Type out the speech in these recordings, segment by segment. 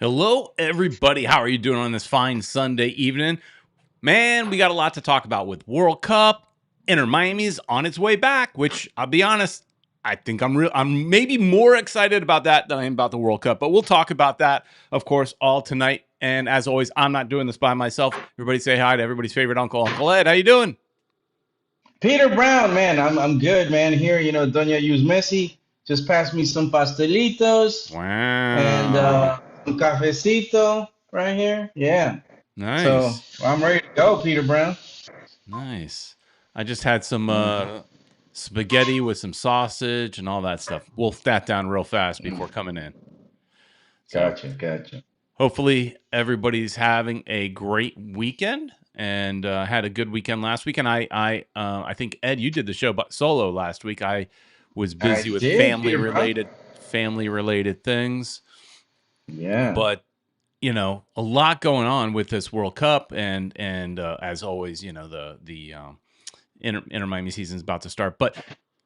Hello, everybody. How are you doing on this fine Sunday evening? Man, we got a lot to talk about with World Cup. Inter Miami's on its way back, which I'll be honest, I think I'm maybe more excited about that than I am about the World Cup. But we'll talk about that, of course, all tonight. And as always, I'm not doing this by myself. Everybody say hi to everybody's favorite uncle, Uncle Ed. How you doing? Peter Brown, man, I'm good, man. Here, Doña Use Messi just passed me some pastelitos and Wow. un cafecito right here. Yeah. So Nice. I'm ready to go, Peter Brown. Nice. I just had some Mhm. spaghetti with some sausage and all that stuff. Wolfed that down real fast before coming in. So Gotcha. hopefully everybody's having a great weekend and had a good weekend last week. And I think Ed, you did the show but solo last week. I was I busy with did, Peter Brown. family related things, Yeah. but a lot going on with this World Cup, and as always, the Inter Miami season is about to start. But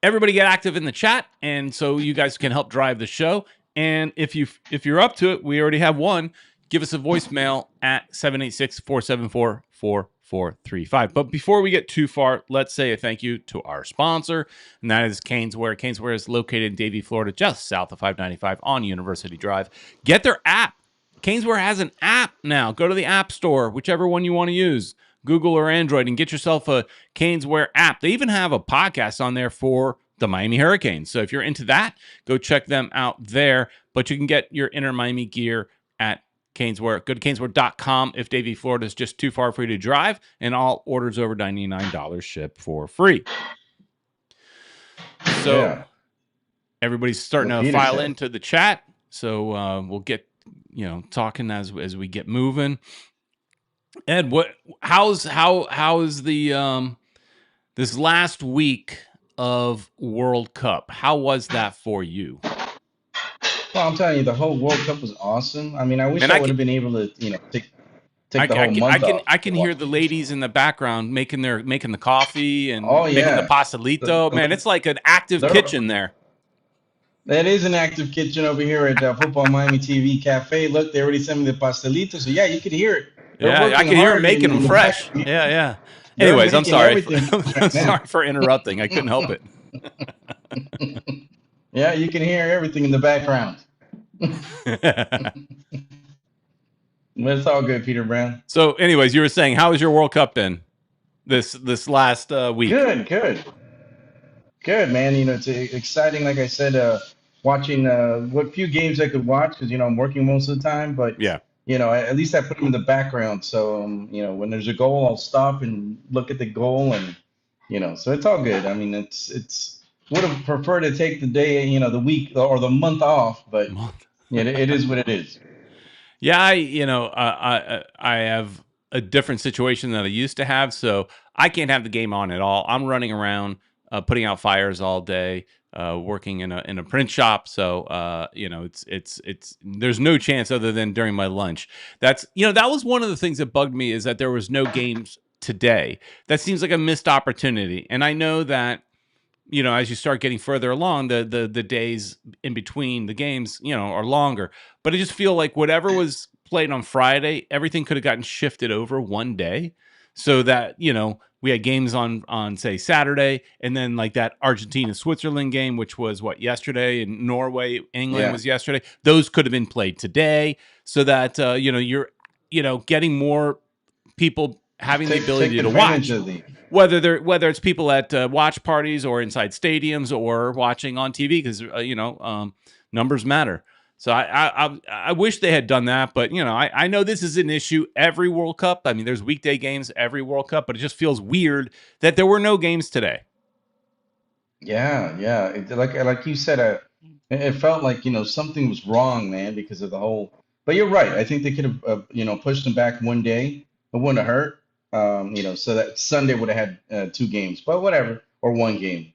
everybody get active in the chat, and so you guys can help drive the show. And if you're up to it, we already have one. Give us a voicemail at 786-474-4435. But before we get too far, let's say a thank you to our sponsor, and that is Caneswear. Caneswear is located in Davie, Florida, just south of 595 on University Drive. Get their app. Caneswear has an app now. Go to the App Store, whichever one you want to use, Google or Android, and get yourself a Caneswear app. They even have a podcast on there for the Miami Hurricanes. So if you're into that, go check them out there. But you can get your Inter Miami gear at Caneswear. Go to caneswear.com if Davie, Florida is just too far for you to drive, and all orders over $99 ship for free. So Yeah. everybody's starting What to Peter file said. into the chat. So we'll get talking as we get moving. Ed, how's the this last week of World Cup? How was that for you? Well, I'm telling you, the whole World Cup was awesome. I mean, I wish Man, I would have been able to, take the I whole month off I to can hear watch the it. ladies in the background making the coffee and Oh making the yeah. The, pastelito. Man, the, it's like an active the, kitchen there. That is an active kitchen over here at Football Miami TV Cafe. Look, they already sent me the pastelito. So yeah, you could hear it. They're Yeah, I working can hear them hard making them in the fresh. background. Yeah. They're Anyways, I'm making sorry. everything I'm right now. sorry for interrupting. I couldn't help it. Yeah, you can hear everything in the background. But it's all good, Peter Brown. So, anyways, you were saying, how has your World Cup been this last week? Good, man. It's exciting. Like I said, watching what few games I could watch because I'm working most of the time. But Yeah. at least I put them in the background. So when there's a goal, I'll stop and look at the goal, and so it's all good. I mean, it's would have preferred to take the day, the week or the month off, but it is what it is. Yeah, I have a different situation than I used to have, so I can't have the game on at all. I'm running around, putting out fires all day, working in a print shop. So it's there's no chance other than during my lunch. That was one of the things that bugged me, is that there was no games today. That seems like a missed opportunity, and I know that as you start getting further along, the days in between the games, are longer. But I just feel like whatever was played on Friday, everything could have gotten shifted over one day, so that we had games on say Saturday, and then like that Argentina Switzerland game, which was yesterday, and Norway England Yeah. was yesterday. Those could have been played today, so that you're getting more people having the Take ability to advantage watch, of the. whether it's people at watch parties or inside stadiums or watching on TV, because numbers matter. So I wish they had done that, but I know this is an issue every World Cup. I mean, there's weekday games every World Cup, but it just feels weird that there were no games today. Yeah. Like you said, it felt like something was wrong, man, because of the whole. But you're right. I think they could have pushed them back one day. It wouldn't have hurt. So that Sunday would have had two games, but whatever, or one game.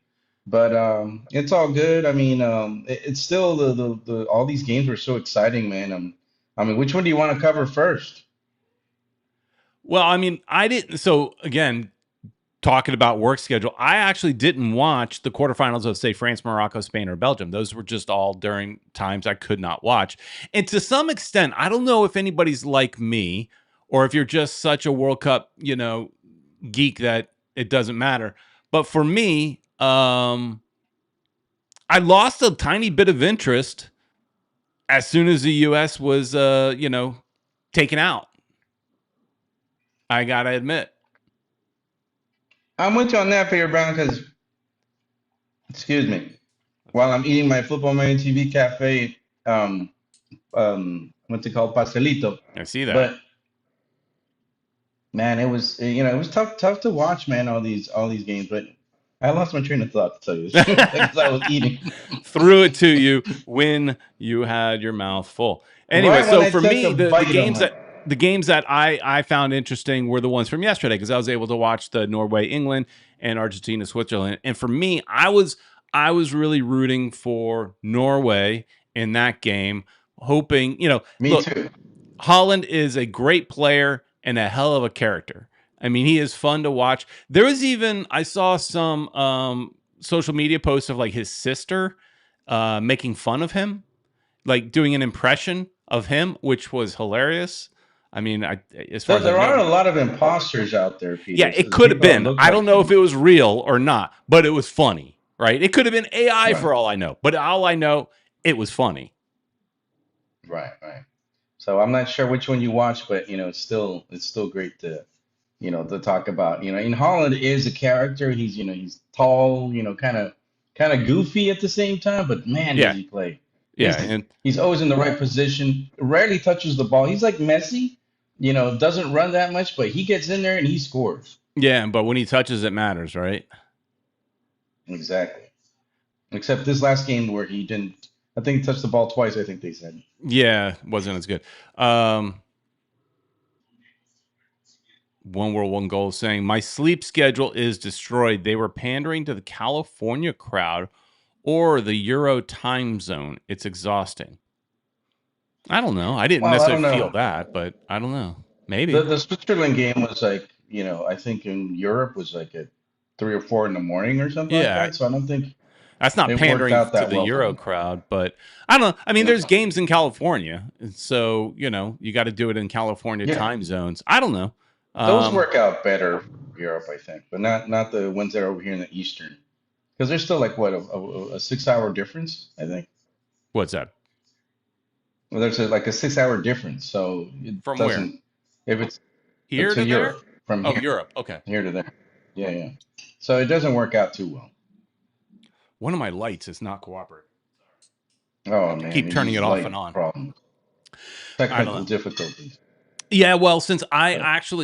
But it's all good. I mean, it's still the all these games were so exciting, man. I mean, which one do you want to cover first? Well, I mean, I didn't. So again, talking about work schedule, I actually didn't watch the quarterfinals of, say, France, Morocco, Spain, or Belgium. Those were just all during times I could not watch. And to some extent, I don't know if anybody's like me or if you're just such a World Cup, geek that it doesn't matter. But for me, I lost a tiny bit of interest as soon as the U.S. was, taken out. I gotta admit. I'm with you on that, Peter Brown, because excuse me, while I'm eating my football man TV cafe, what's it called, pastelito. I see that. But man, it was it was tough to watch, man, all these games. But I lost my train of thought, to tell you the truth, because I was eating. Threw it to you when you had your mouth full. Anyway, Right when so I for took a me, the bite, I'm games like, that I found interesting were the ones from yesterday because I was able to watch the Norway, England, and Argentina, Switzerland. And for me, I was really rooting for Norway in that game, hoping, me look, too. Holland is a great player and a hell of a character. I mean, he is fun to watch. There was even I saw some social media posts of like his sister making fun of him, like doing an impression of him, which was hilarious. I mean, as far as I There are know, a lot of imposters out there, yeah, Peter. it So the could have people that been. look I don't like know if him. it was real or not, but it was funny, right? It could have been AI Right, for all I know, but all I know, it was funny. right. So I'm not sure which one you watch, but it's still great to talk about. In Holland is a character. He's tall, kind of goofy at the same time, but man, does Yeah, he play. yeah, He's and he's always in the right position. Rarely touches the ball. He's like Messi, doesn't run that much, but he gets in there and he scores. yeah, but when he touches, it matters, right? Exactly. Except this last game where he didn't. I think he touched the ball twice. I think they said. Yeah, wasn't as good. One World, One Goal saying, my sleep schedule is destroyed. They were pandering to the California crowd or the Euro time zone. It's exhausting. I don't know. I didn't Well, I necessarily don't feel know. that, but I don't know. The Maybe. the Switzerland game was like, I think in Europe was like at 3 or 4 in the morning or something like Yeah, that. So I don't think that's not it worked pandering out to that the well for Euro them. crowd, but I don't know. I mean, No. there's games in California, so you got to do it in California Yeah, time zones. I don't know. those Um, work out better for Europe, I think, but not the ones that are over here in the Eastern, because there's still like what a 6 hour difference, I think. what's that? Well, there's like a 6 hour difference, so it From where? doesn't if it's Here to to there? Europe from Oh, here Europe. Okay. here to there. Yeah. So it doesn't work out too well. One of my lights is not cooperating. I Oh have to man, keep turning these it off light and on. problems, I don't technical know. difficulties. Yeah, well, But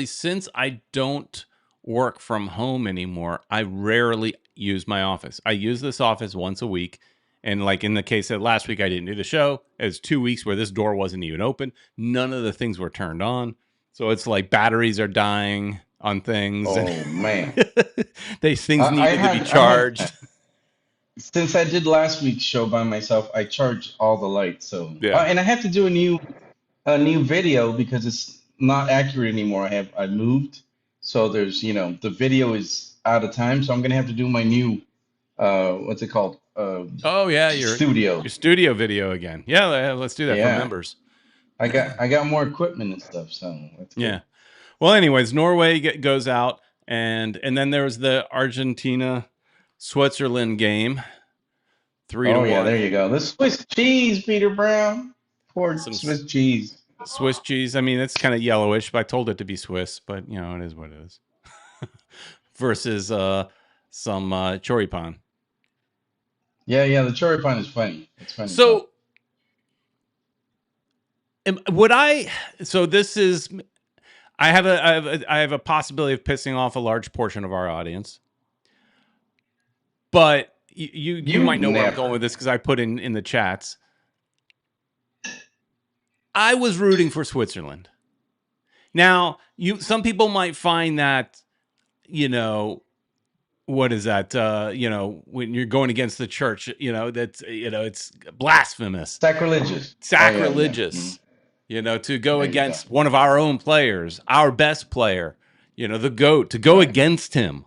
since I don't work from home anymore, I rarely use my office. I use this office once a week. And like in the case of last week, I didn't do the show. It's 2 weeks where this door wasn't even open. None of the things were turned on. So it's like batteries are dying on things and oh man, these things I needed to be had I had charged. since I did last week's show by myself, I charged all the lights. So Yeah. and I have to do a new video because it's not accurate anymore. I moved, so there's the video is out of time. So I'm gonna have to do my new what's it called, Oh yeah, studio. your studio video again. Yeah, let's do that for Yeah, members. I got more equipment and stuff, so that's Yeah. good. Well, anyways, Norway goes out, and then there was the Argentina Switzerland game, three to Oh yeah, there one. you go. The Swiss cheese, Peter Brown. Poor Some Swiss cheese. Swiss cheese. I mean, it's kind of yellowish, but I told it to be Swiss, but it is what it is. Versus some choripan. Yeah. The choripan is funny. It's funny as hell. So would I? So this is. I have a possibility of pissing off a large portion of our audience. But you You might know where I'm going never. with this because I put in the chats. I was rooting for Switzerland. Now, some people might find that, you know, what is that? When you're going against the church, that's it's blasphemous, Sacrilegious. Oh yeah. sacrilegious, to go There you go. against one of our own players, our best player, the GOAT, to go Right. against him.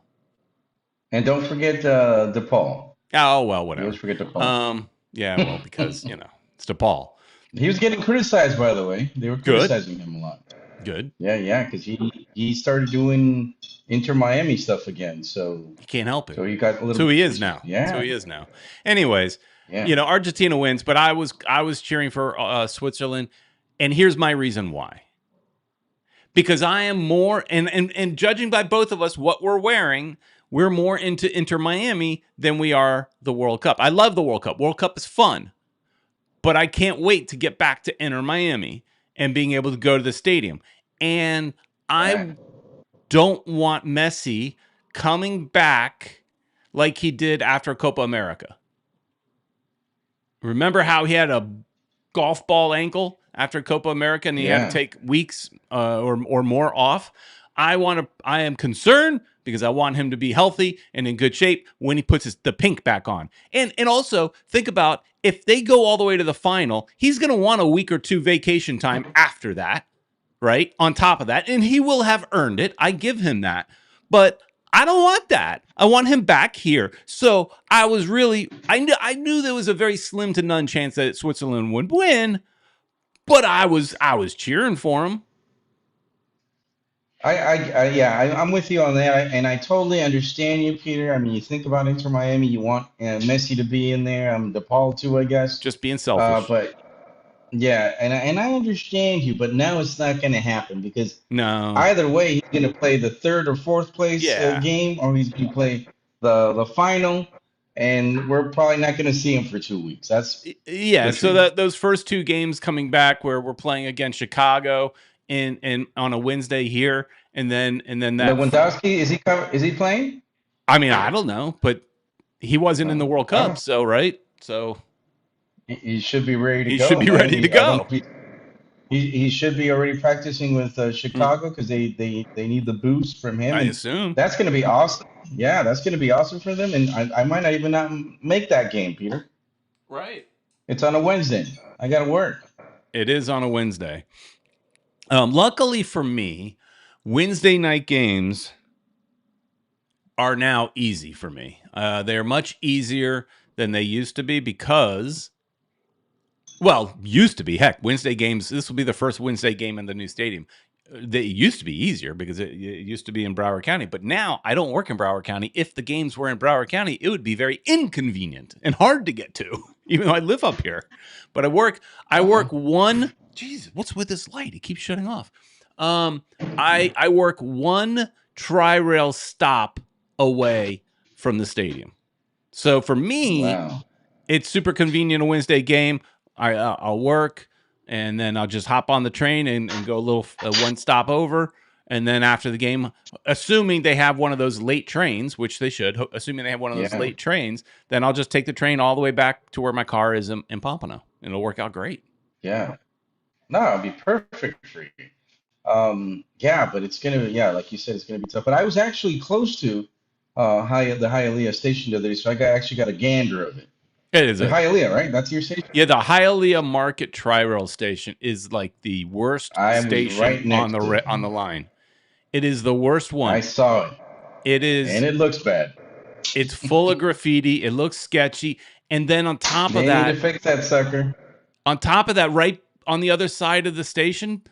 And don't forget DePaul. Oh well, You whatever. always forget DePaul. Yeah, well, because it's DePaul. He was getting criticized, by the way. They were Good, criticizing him a lot. good. Yeah, because he started doing Inter Miami stuff again. So He can't help it. so he got a It's little who bit he is crucified. now. It's who Yeah, he is now. Anyways, yeah, Argentina wins, but I was cheering for Switzerland, and here's my reason why. Because I am more and judging by both of us what we're wearing, we're more into Inter Miami than we are the World Cup. I love the World Cup. World Cup is fun, but I can't wait to get back to Inter Miami and being able to go to the stadium. And yeah, I don't want Messi coming back like he did after Copa America. Remember how he had a golf ball ankle after Copa America and he had to yeah. take weeks or more off? I am concerned because I want him to be healthy and in good shape when he puts the pink back on. And also think about if they go all the way to the final, he's going to want a week or two vacation time after that, right? On top of that, and he will have earned it. I give him that. But I don't want that. I want him back here. So I knew there was a very slim to none chance that Switzerland would win, but I was cheering for him. Yeah, I'm with you on that, and I totally understand you, Peter. I mean, you think about Inter Miami, you want Messi to be in there, DePaul too, I guess. Just being selfish. But yeah, and I understand you, but now it's not going to happen because No. either way, he's going to play the third or fourth place Yeah. game, or he's going to play the final, and we're probably not going to see him for 2 weeks. That's Yeah, the so truth. that those first two games coming back where we're playing against Chicago in on a Wednesday here and then Lewandowski, is he playing? I mean, I don't know, but he wasn't in the World Cup, Oh, so right? So he should be ready to he should go, be man. ready to I don't know go. if he should be already practicing with Mm, Chicago because they need the boost from him, I and assume. that's going to be awesome. Yeah, that's going to be awesome for them, and I might not even not make that game, Peter. Right. It's on a Wednesday. I got to work. It is on a Wednesday. Luckily for me, Wednesday night games are now easy for me. They're much easier than they used to be because, well, used to be. Heck, Wednesday games, this will be the first Wednesday game in the new stadium. They used to be easier because it used to be in Broward County, but now I don't work in Broward County. If the games were in Broward County, it would be very inconvenient and hard to get to, even though I live up here. But I work Uh-oh. one. Jeez, what's with this light? It keeps shutting off. Um, I work one tri-rail stop away from the stadium. So for me, Wow. it's super convenient a Wednesday game. I'll work and then I'll just hop on the train and go a little one stop over. And then after the game, assuming they have one of those late trains, which they should, assuming they have one of those Yeah. late trains, then I'll just take the train all the way back to where my car is in Pompano. And it'll work out great. Yeah. No, it'd be perfect for you. Yeah, but it's gonna, yeah, like you said, it's gonna be tough. But I was actually close to the Hialeah station the other day, so actually got a gander of it. It is The Hialeah, right? That's your station? yeah, the Hialeah Market Tri-Rail station is like the worst I was station right next to it. on the line. It is the worst I one. saw it, It and is it looks bad. it's full of graffiti. It looks sketchy. And then They need to fix that sucker. on top of that, right on the other side of the station,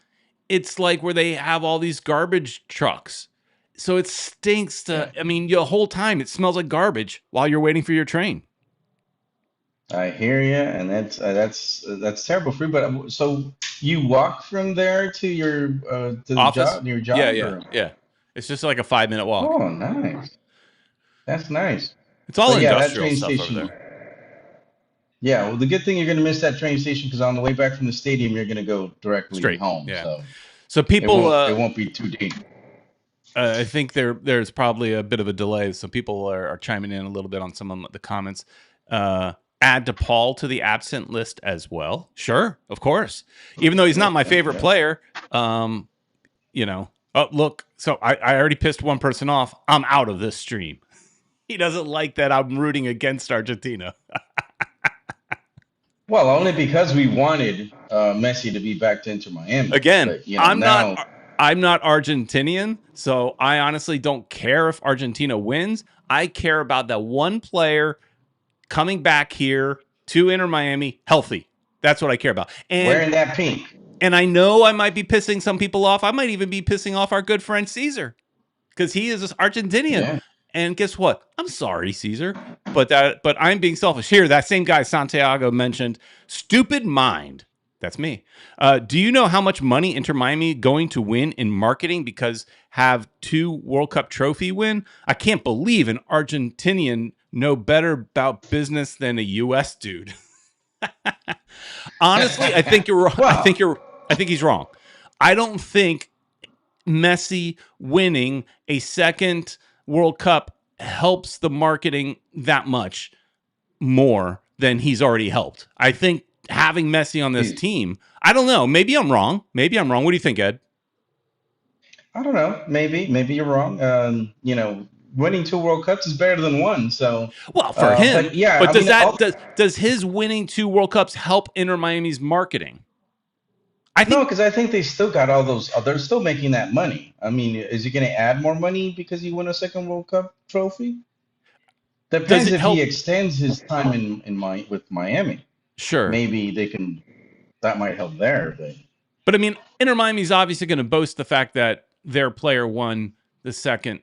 it's like where they have all these garbage trucks. So it stinks Yeah, I mean, the whole time it smells like garbage while you're waiting for your train. I hear you, and that's terrible for you. But so you walk from there to the Office? job, your Yeah, job, yeah, or yeah. It's just like a 5 minute walk. oh, nice. That's nice. It's all But yeah, that industrial train stuff over station. there. Yeah, well, the good thing you're going to miss that train station because on the way back from the stadium, you're going to go directly Straight. home, Yeah. so So people it won't be too dangerous. I think there's probably a bit of a delay. So people are chiming in a little bit on some of the comments. Add DePaul to the absent list as well. Sure, of course. Even though he's not my favorite Yeah. player, you know. Oh, look. So I already pissed one person off. I'm out of this stream. He doesn't like that I'm rooting against Argentina. Well, only because we wanted Messi to be back to Inter Miami, Again, but I'm not now. I'm not Argentinian, so I honestly don't care if Argentina wins. I care about that one player coming back here to Inter Miami healthy. That's what I care about. Wearing that pink. And I know I might be pissing some people off. I might even be pissing off our good friend Caesar because he is Argentinian. Yeah. And guess what? I'm sorry, Caesar, but I'm being selfish here. That same guy Santiago mentioned, stupid mind. That's me. Do you know how much money Inter Miami going to win in marketing because have 2 World Cup trophy win? I can't believe an Argentinian know better about business than a U.S. dude. Honestly, I think you're wrong. Well, I think he's wrong. I don't think Messi winning a second World Cup helps the marketing that much more than he's already helped. I think having Messi on this team, I don't know. Maybe I'm wrong. Maybe I'm wrong. What do you think, Ed? I don't know. Maybe you're wrong. Winning 2 World Cups is better than one. So, Well, for him, but yeah, but I mean, does his winning 2 World Cups help Inter Miami's marketing? I no, think because I think they still got all those. They're still making that money. I mean, is he going to add more money because you win a second World Cup trophy? does Depends it if he help? extends his time with Miami. Sure. Maybe they can. That might help there. But But I mean, Inter Miami's obviously going to boast the fact that their player won the second,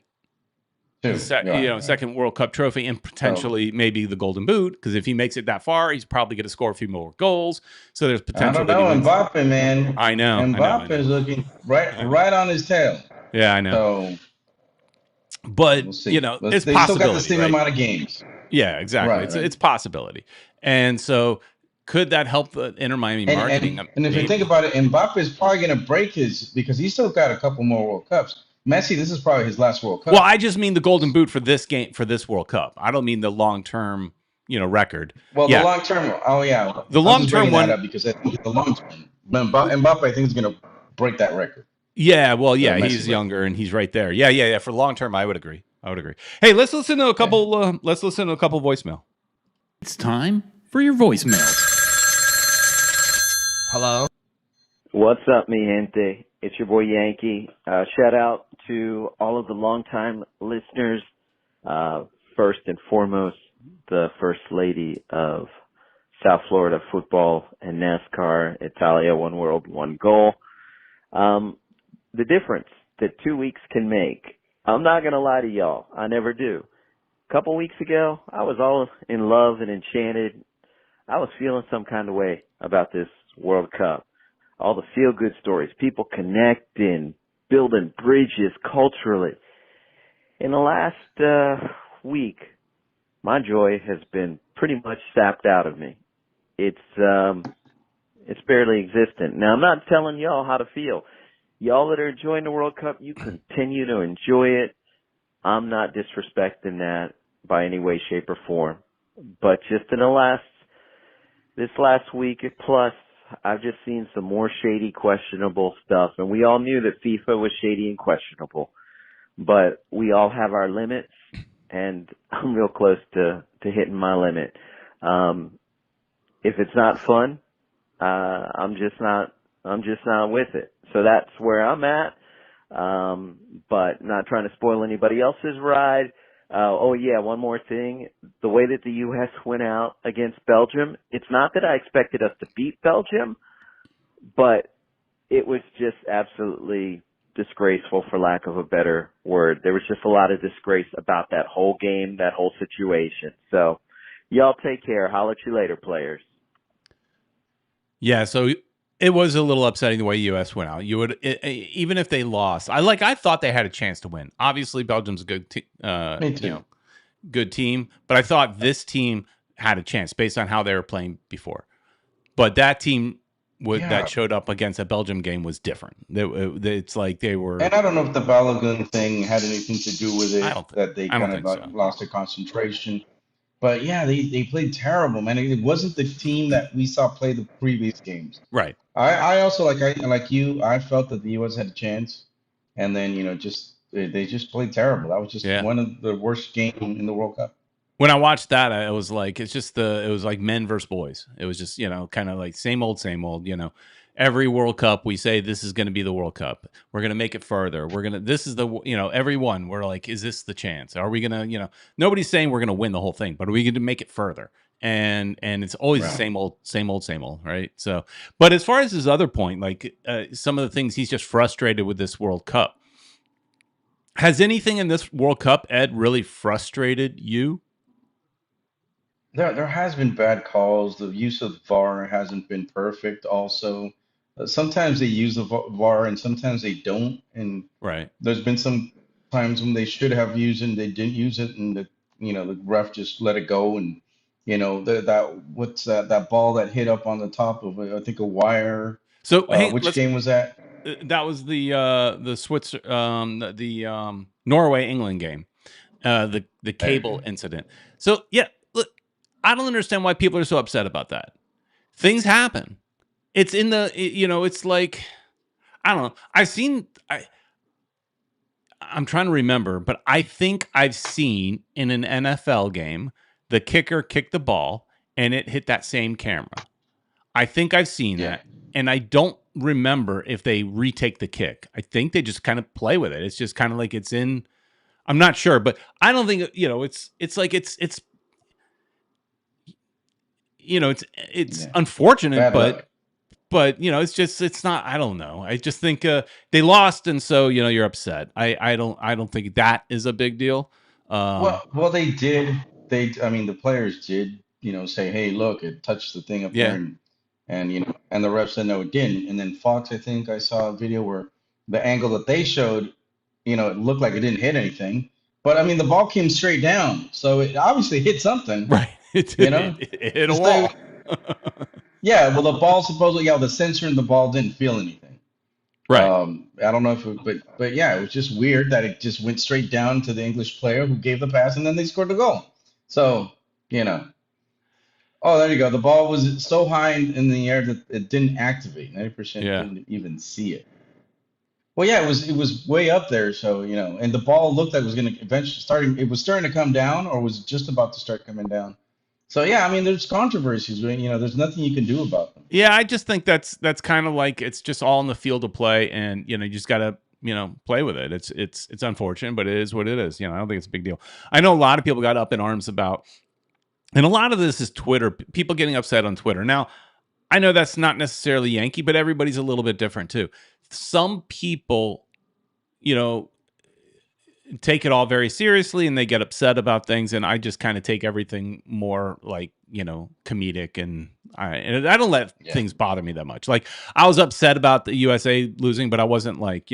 too, right. second World Cup trophy and So potentially maybe the Golden Boot. Because if he makes it that far, he's probably going to score a few more goals. So there's I potential don't that he know, wins. Mbappe, man. I Mbappe know. is looking right on his tail. Yeah, I know. So But we'll see. it's They still got the possibility, same right? amount of games. Yeah, exactly. Right, right. It's possibility. And so could that help the Inter Miami And marketing? and and if you think Maybe. about it, Mbappe is probably going to break his because he's still got a couple more World Cups. Messi, this is probably his last World Well, Cup. I just mean the Golden Boot for this game for this World Cup. I don't mean the long term, record. Well, the Yeah, long term. Oh yeah, the I'm long just term bringing that one. up because I think the long term, Mbappe, I think is going to break that record, Yeah, well, the yeah, Messi he's record. younger and he's right there. Yeah. For long term, I would agree. Hey, let's listen to a Yeah. couple. Let's listen to a couple voicemail. It's time for your voicemails. Hello. What's up, mi gente? It's your boy Yankee. Shout out to all of the longtime listeners. First and foremost, the First Lady of South Florida football and NASCAR, Italia, one world, one goal. The difference that 2 weeks can make. I'm not going to lie to y'all. I never do. A couple weeks ago, I was all in love and enchanted. I was feeling some kind of way about this World Cup. All the feel-good stories, people connecting, building bridges culturally. In the last week, my joy has been pretty much sapped out of me. It's barely existent. Now, I'm not telling y'all how to feel. Y'all that are enjoying the World Cup, you continue to enjoy it. I'm not disrespecting that by any way, shape, or form. But just in this last week plus, I've just seen some more shady, questionable stuff. And we all knew that FIFA was shady and questionable. But we all have our limits, and I'm real close to hitting my limit. If it's not fun, I'm just not with it. So that's where I'm at. But not trying to spoil anybody else's ride. Oh yeah, one more thing. The way that the U.S. went out against Belgium, it's not that I expected us to beat Belgium, but it was just absolutely disgraceful, for lack of a better word. There was just a lot of disgrace about that whole game, that whole situation. So y'all take care. Holler at you later, players. Yeah, so it was a little upsetting the way U.S. went out. You would even if they lost. I thought they had a chance to win. Obviously, Belgium's a Me too. good team, but I thought this team had a chance based on how they were playing before. But that team that Yeah. showed up against a Belgium game was different. It's like they were. And I don't know if the Balogun thing had anything to do with I it, don't. that they I don't kind of think so. lost their concentration. But yeah, they played terrible, man. It wasn't the team that we saw play the previous games. Right. I also like you. I felt that the U.S. had a chance, and then just they just played terrible. That was just Yeah. one of the worst games in the World Cup. When I watched that, it was like it was like men versus boys. It was just kind of like same old, every World Cup we say this is going to be the World Cup. We're going to make it further. This is the, every one. We're like, is this the chance? Are we going to, nobody's saying we're going to win the whole thing, but are we going to make it further? And it's always the Right. same old, right? So, but as far as his other point, like some of the things he's just frustrated with this World Cup. Has anything in this World Cup, Ed, really frustrated you? There has been bad calls. The use of VAR hasn't been perfect. Also, sometimes they use the VAR and sometimes they don't. And Right. there's been some times when they should have used it and they didn't use it, and the ref just let it go. And what's that ball that hit up on the top of I think a wire. So hey, Which game was that? that was the Norway England game, the cable Okay. incident. So yeah, look, I don't understand why people are so upset about that. Things happen. It's in it's like, I don't know. I'm trying to remember, but I think I've seen in an NFL game the kicker kick the ball and it hit that same camera. I think I've seen Yeah. that, and I don't remember if they retake the kick. I think they just kind of play with it. It's just kind of like it's in. I'm not sure, but I don't think it's like it's it's Yeah. unfortunate, Bad but luck. it's not. I don't know. I just think they lost, and so you're upset. I don't think that is a big deal. Well, they did. I mean, the players did, say, "Hey, look, it touched the thing up there," Yeah, and the ref said no, it didn't. And then Fox, I think I saw a video where the angle that they showed, it looked like it didn't hit anything, but I mean, the ball came straight down, so it obviously hit something, right. It, you it, know. it hit a Just like, wall. yeah, well, the ball supposedly, yeah, the sensor in the ball didn't feel anything. Right. I don't know if but yeah, it was just weird that it just went straight down to the English player who gave the pass and then they scored the goal. So, you know, oh, there you go. The ball was so high in the air that it didn't activate. 90% Yeah. didn't even see it. Well, yeah, it was way up there, so and the ball looked like it was going to eventually it was starting to come down or was just about to start coming down. So yeah, I mean, there's controversies, but there's nothing you can do about them. Yeah, I just think that's kind of like it's just all in the field of play, and you just got to play with it. It's unfortunate, but it is what it is. I don't think it's a big deal. I know a lot of people got up in arms about, and a lot of this is Twitter. People getting upset on Twitter. Now, I know that's not necessarily Yankee, but everybody's a little bit different too. Some people, you know, take it all very seriously and they get upset about things, and I just kind of take everything more like comedic, and I don't let Yeah. things bother me that much. Like, I was upset about the USA losing, but I wasn't like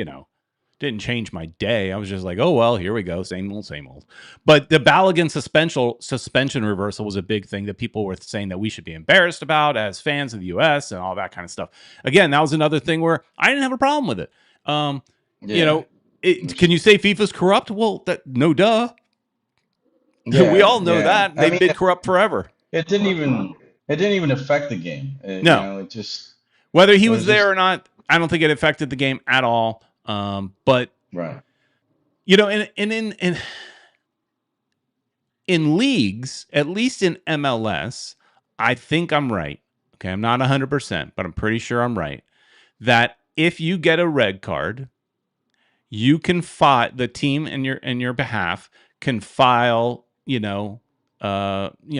didn't change my day. I was just like, oh well, here we go, same old, same old. But the Balogun suspension reversal was a big thing that people were saying that we should be embarrassed about as fans of the US and all that kind of stuff. Again, that was another thing where I didn't have a problem with it. You Yeah. know, can you say FIFA's corrupt? Well, no, duh. We Yeah. all know Yeah. that I they've mean, been corrupt forever. it didn't even affect the game. No, It just whether he it was was there or just not, I don't think it affected the game at all. But right. in leagues, at least in MLS, I think I'm right. Okay, I'm not 100%, but I'm pretty sure I'm right. That if you get a red card, you can file, the team in your behalf can file,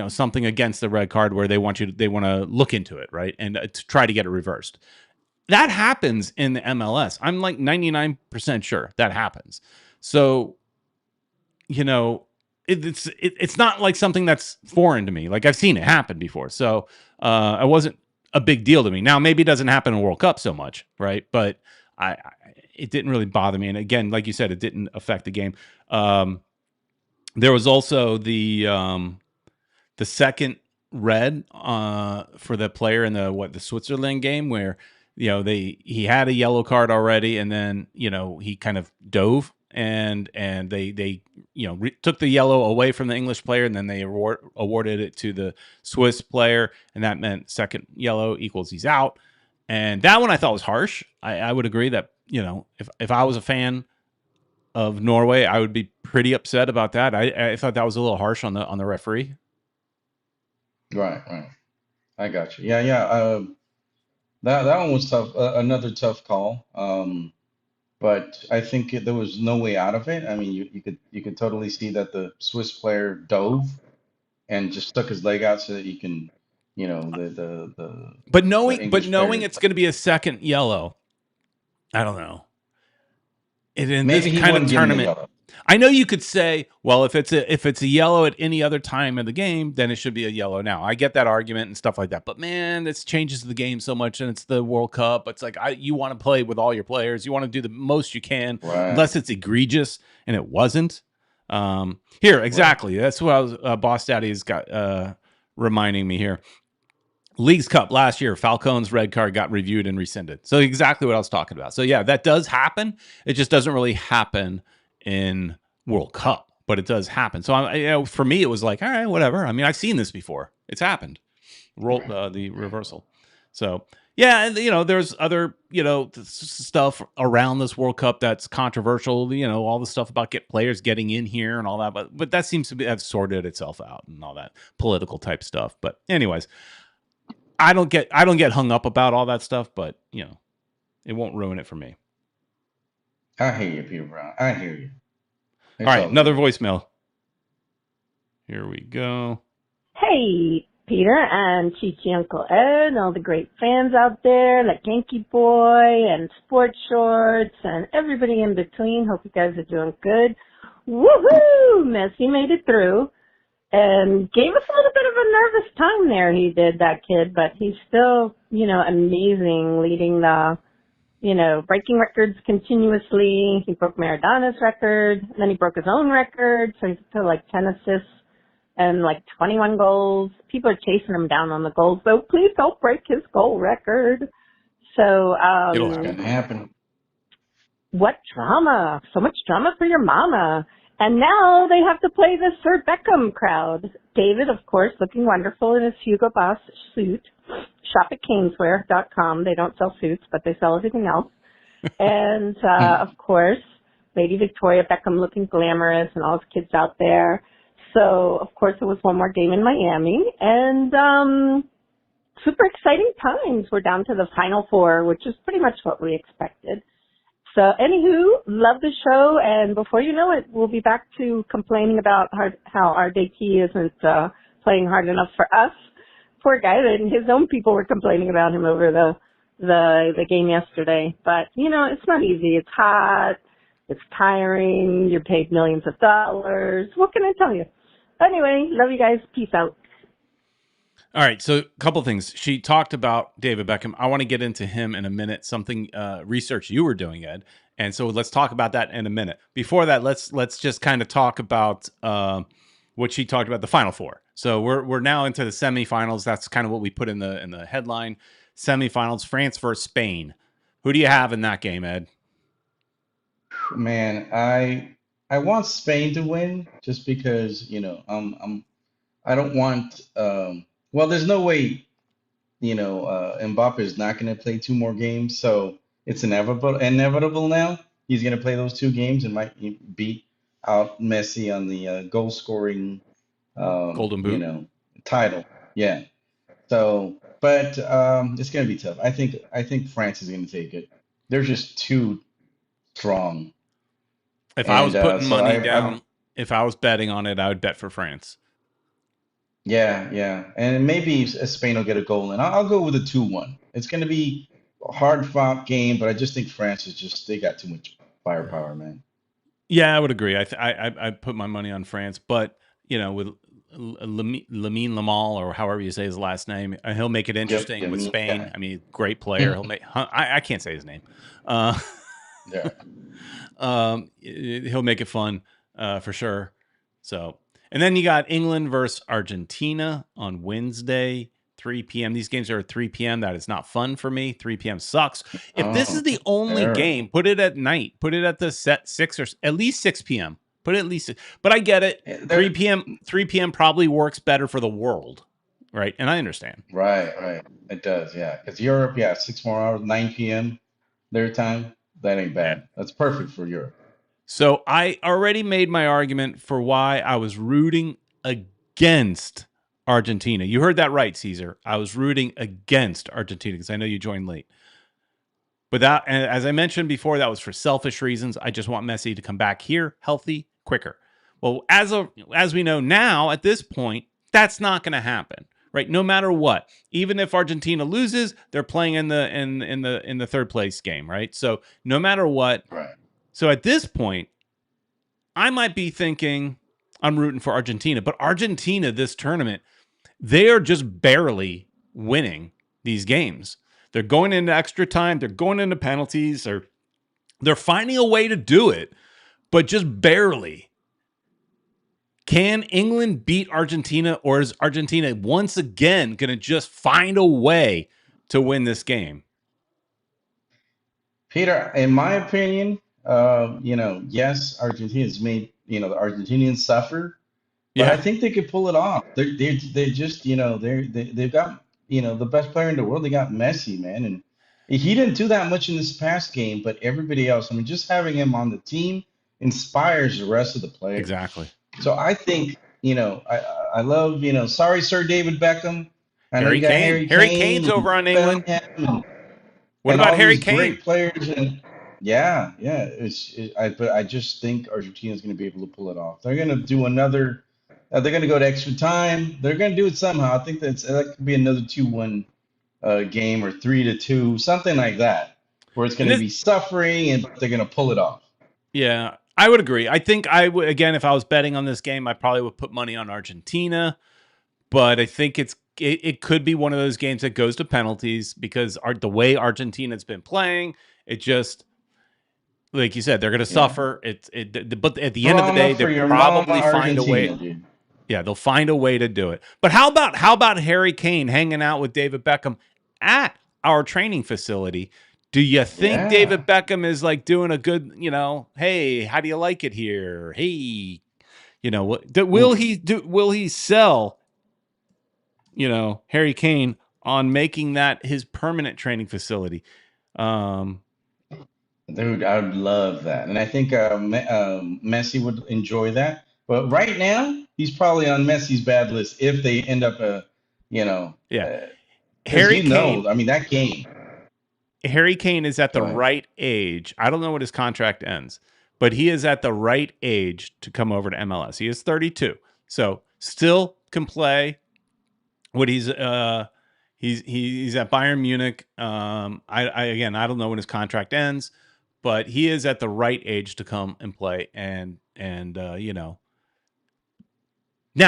something against the red card where they want to look into it, right, and to try to get it reversed. That happens in the MLS. I'm like 99% sure that happens. So, it's not like something that's foreign to me. Like, I've seen it happen before. So, it wasn't a big deal to me. Now, maybe it doesn't happen in World Cup so much, right? But it didn't really bother me. And again, like you said, it didn't affect the game. There was also the second red for the player in the Switzerland game where he had a yellow card already, and then he kind of dove, and they took the yellow away from the English player, and then they awarded it to the Swiss player, and that meant second yellow equals he's out. And that one I thought was harsh. I would agree that if I was a fan of Norway, I would be pretty upset about that. I thought that was a little harsh on the referee. Right. Right. I got you. Yeah. Yeah. That one was tough. Another tough call. But I think there was no way out of it. I mean, you could totally see that the Swiss player dove and just stuck his leg out so that you can, But the English knowing player. it's going to be a second yellow, I don't know. In this Maybe he kind of wasn't getting the tournament, yellow. I know you could say, well, if it's a yellow at any other time of the game, then it should be a yellow now. I get that argument and stuff like that. But man, this changes the game so much, and it's the World Cup. It's like you want to play with all your players. You want to do the most you can, Right, unless it's egregious, and it wasn't. Here, right. exactly. That's what I was. Boss Daddy's got reminding me here. Leagues Cup last year, Falcone's red card got reviewed and rescinded. So exactly what I was talking about. So yeah, that does happen. It just doesn't really happen in World Cup, but it does happen. So for me, it was like, all right, whatever. I mean, I've seen this before. It's happened. The reversal. So yeah, and there's other stuff around this World Cup that's controversial. All the stuff about players getting in here and all that, but that seems to have sorted itself out and all that political type stuff. But anyways. I don't get hung up about all that stuff, but it won't ruin it for me. I hear you, Peter Brown. I hear you. All It's right, all another good. voicemail. Here we go. Hey, Peter and Chichi Uncle Ed and all the great fans out there like Yankee Boy and Sports Shorts and everybody in between. Hope you guys are doing good. Woohoo! Messi made it through and gave us a little bit of a nervous time there. He did, that kid, but he's still, amazing, leading the, breaking records continuously. He broke Maradona's record, and then he broke his own record, so he's up to like 10 assists and like 21 goals. People are chasing him down on the goals, so please don't break his goal record. So, It'll It's happen. gonna happen. what drama? So much drama for your mama. And now they have to play the Sir Beckham crowd. David, of course, looking wonderful in his Hugo Boss suit. Shop at Caneswear.com. They don't sell suits, but they sell everything else. And, of course, Lady Victoria Beckham looking glamorous and all his kids out there. So, of course, it was one more game in Miami. And, super exciting times. We're down to the Final Four, which is pretty much what we expected. So, anywho, love the show, and before you know it, we'll be back to complaining about how our DT isn't playing hard enough for us. Poor guy, and his own people were complaining about him over the game yesterday. But it's not easy. It's hot. It's tiring. You're paid millions of dollars. What can I tell you? Anyway, love you guys. Peace out. All right, so a couple things. She talked about David Beckham. I want to get into him in a minute. Something research you were doing, Ed, and so let's talk about that in a minute. Before that, let's just kind of talk about what she talked about, the Final Four. So we're now into the semifinals. That's kind of what we put in the headline. Semifinals: France versus Spain. Who do you have in that game, Ed? Man, I want Spain to win just because, I don't want well, there's no way, Mbappe is not going to play two more games, so it's inevitable now. He's going to play those two games and might beat out Messi on the goal scoring Golden Boot. title. Yeah. So, but it's going to be tough. I think France is going to take it. They're just too strong. If I was And putting so money I down, if I was betting on it, I would bet for France. Yeah, yeah. And maybe Spain will get a goal in. I'll go with a 2-1. It's going to be a hard fought game, but I just think France is they got too much firepower, man. Yeah, I would agree. I put my money on France, but with Lamine Lamal, or however you say his last name, he'll make it Yep, interesting yeah, with me, Spain. yeah. I mean, great player. I can't say his name. Uh, Yeah. he'll make it fun for sure. So, and then you got England versus Argentina on Wednesday, 3 p.m. These games are at 3 p.m. That is not fun for me. 3 p.m. sucks. If this is Oh, the only there. game, put it at night. Put it at the set 6 or at least 6 p.m. Put it at least. But I get it. There. 3 p.m. 3 p.m. probably works better for the world, right? And I understand. Right, right. It does, yeah. Because Europe, yeah, 6 more hours, 9 p.m. their time. That ain't Yeah. bad. That's perfect for Europe. So I already made my argument for why I was rooting against Argentina. You heard that right, Caesar. I was rooting against Argentina because I know you joined late. But that, and as I mentioned before, that was for selfish reasons. I just want Messi to come back here healthy quicker. Well, as we know now, at this point, that's not going to happen, right? No matter what, even if Argentina loses, they're playing in the third place game, right? So no matter what, Right. so at this point, I might be thinking I'm rooting for Argentina, but Argentina this tournament, they are just barely winning these games. They're going into extra time, they're going into penalties, or they're finding a way to do it, but just barely. Can England beat Argentina, or is Argentina once again going to just find a way to win this game? Peter, in my opinion, yes, Argentina's made, the Argentinians suffer, but I Yeah, think they could pull it off. They're just, they've got, the best player in the world. They got Messi, man, and he didn't do that much in this past game, but everybody else, I mean, just having him on the team inspires the rest of the players. exactly. So I think, I love, sorry, Sir David Beckham. I know you Harry got Kane. Harry Harry Kane Kane's and over on England. Bellingham What and about all Harry these Kane? great players. And yeah, but I just think Argentina's going to be able to pull it off. They're going to do another. They're going to go to extra time. They're going to do it somehow. I think that could be another 2-1 game, or 3-2, something like that, where it's going And to this, be suffering, and they're going to pull it off. yeah, I would agree. I think I would, again, if I was betting on this game, I probably would put money on Argentina. But I think it could be one of those games that goes to penalties because the way Argentina's been playing, it just, like you said, they're going to Yeah. suffer. But at the end of the Drama day, for they your mama, probably find a way. Argentina, dude. Yeah, they'll find a way to do it. But how about Harry Kane hanging out with David Beckham at our training facility? Do you think Yeah. David Beckham is like doing a good, hey, how do you like it here? Hey, will he sell, Harry Kane on making that his permanent training facility? Dude, I would love that. And I think Messi would enjoy that. But right now, he's probably on Messi's bad list if they end up, Yeah. because Harry Kane I mean, that game. Harry Kane is at the Go ahead. right age. I don't know what his contract ends, but he is at the right age to come over to MLS. He is 32. So still can play. What he's at Bayern Munich. I don't know when his contract ends, but he is at the right age to come and play and Make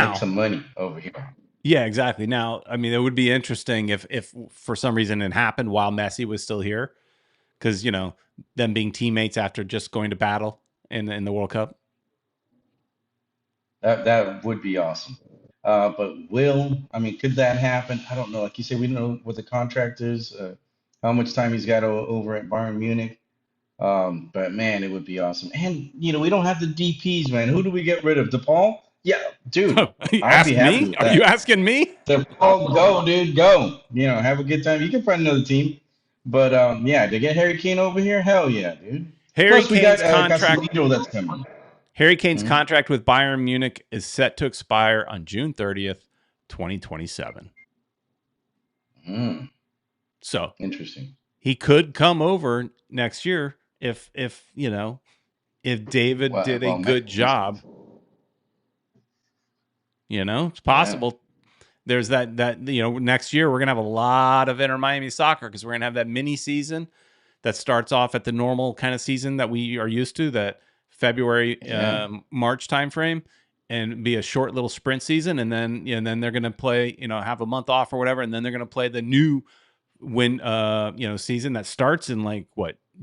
now. some money over here. Yeah, exactly. Now, I mean, it would be interesting if for some reason it happened while Messi was still here, because them being teammates after just going to battle in the World Cup. That would be awesome. But I mean, could that happen? I don't know. Like you say, we don't know what the contract is, how much time he's got over at Bayern Munich. But man, it would be awesome. And we don't have the DPs, man. Who do we get rid of? DePaul? Yeah, dude, I'd be Ask happy me? with Are you that. asking me? DePaul, go, dude, go. Have a good time. You can find another team. But yeah, to get Harry Kane over here, hell yeah, dude. Harry Plus, we got Kane's contract. Casemiro that's coming. Harry Kane's Mhm. contract with Bayern Munich is set to expire on June 30th, 2027. Mm, So interesting. he could come over next year if David did a good job. It's possible. There's that next year we're gonna have a lot of Inter Miami soccer because we're gonna have that mini season that starts off at the normal kind of season that we are used to, that February March timeframe, and be a short little sprint season, and then then they're gonna play, have a month off or whatever, and then they're gonna play the new season that starts in like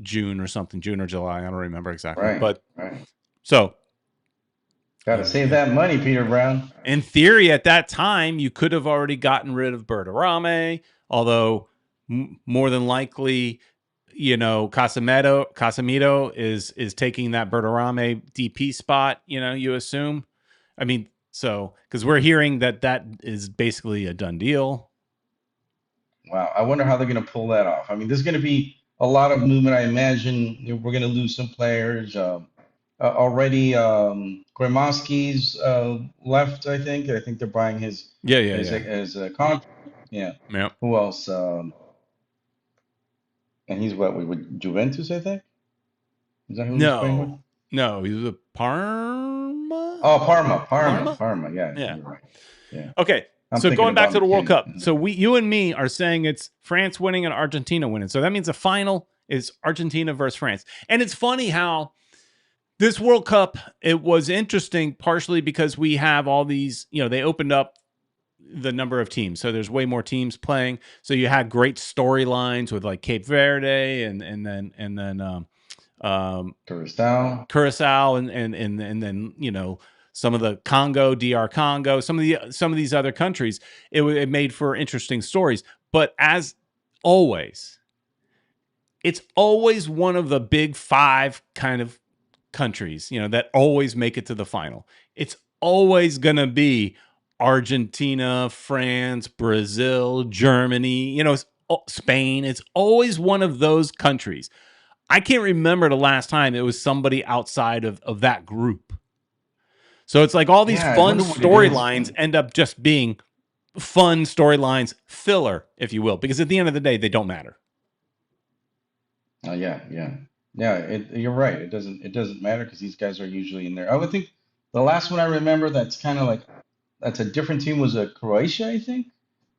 June or something, June or July, I don't remember exactly, Right. but Right. so Got to save that money, Peter Brown. in theory, at that time, you could have already gotten rid of Bertarame, although more than likely, Casemiro is taking that Bertarame DP spot. You assume. I mean, so because we're hearing that is basically a done deal. Wow. I wonder how they're going to pull that off. I mean, there's going to be a lot of movement. I imagine we're going to lose some players. already. Gromowski's left. I think. I think they're buying his Yeah, yeah, his yeah, his contract. Yeah. yeah. Who else? And he's what? With Juventus, I think. Is that who he's playing with? No, no, he was a Parma. Oh, Parma, Parma, Parma. Parma. Yeah, Yeah. you're right. Yeah, Okay. I'm So thinking going back about to the World McKinney. Cup. So you and me are saying it's France winning and Argentina winning. So that means the final is Argentina versus France. And it's funny how this World Cup, it was interesting partially because we have all these, they opened up the number of teams. So there's way more teams playing. So you had great storylines with like Cape Verde and then Curacao. and then some of the Congo, DR Congo, some of these other countries. It made for interesting stories. But as always, it's always one of the big five kind of countries, that always make it to the final. It's always going to be Argentina, France, Brazil, Germany, Spain. It's always one of those countries. I can't remember the last time it was somebody outside of that group. So it's like all these Yeah, I fun wonder what it is. storylines end up just being fun storylines, filler, if you will, because at the end of the day, they don't matter. Yeah. You're right. It doesn't matter because these guys are usually in there. I would think the last one I remember that's kind of like that's a different team was Croatia. I think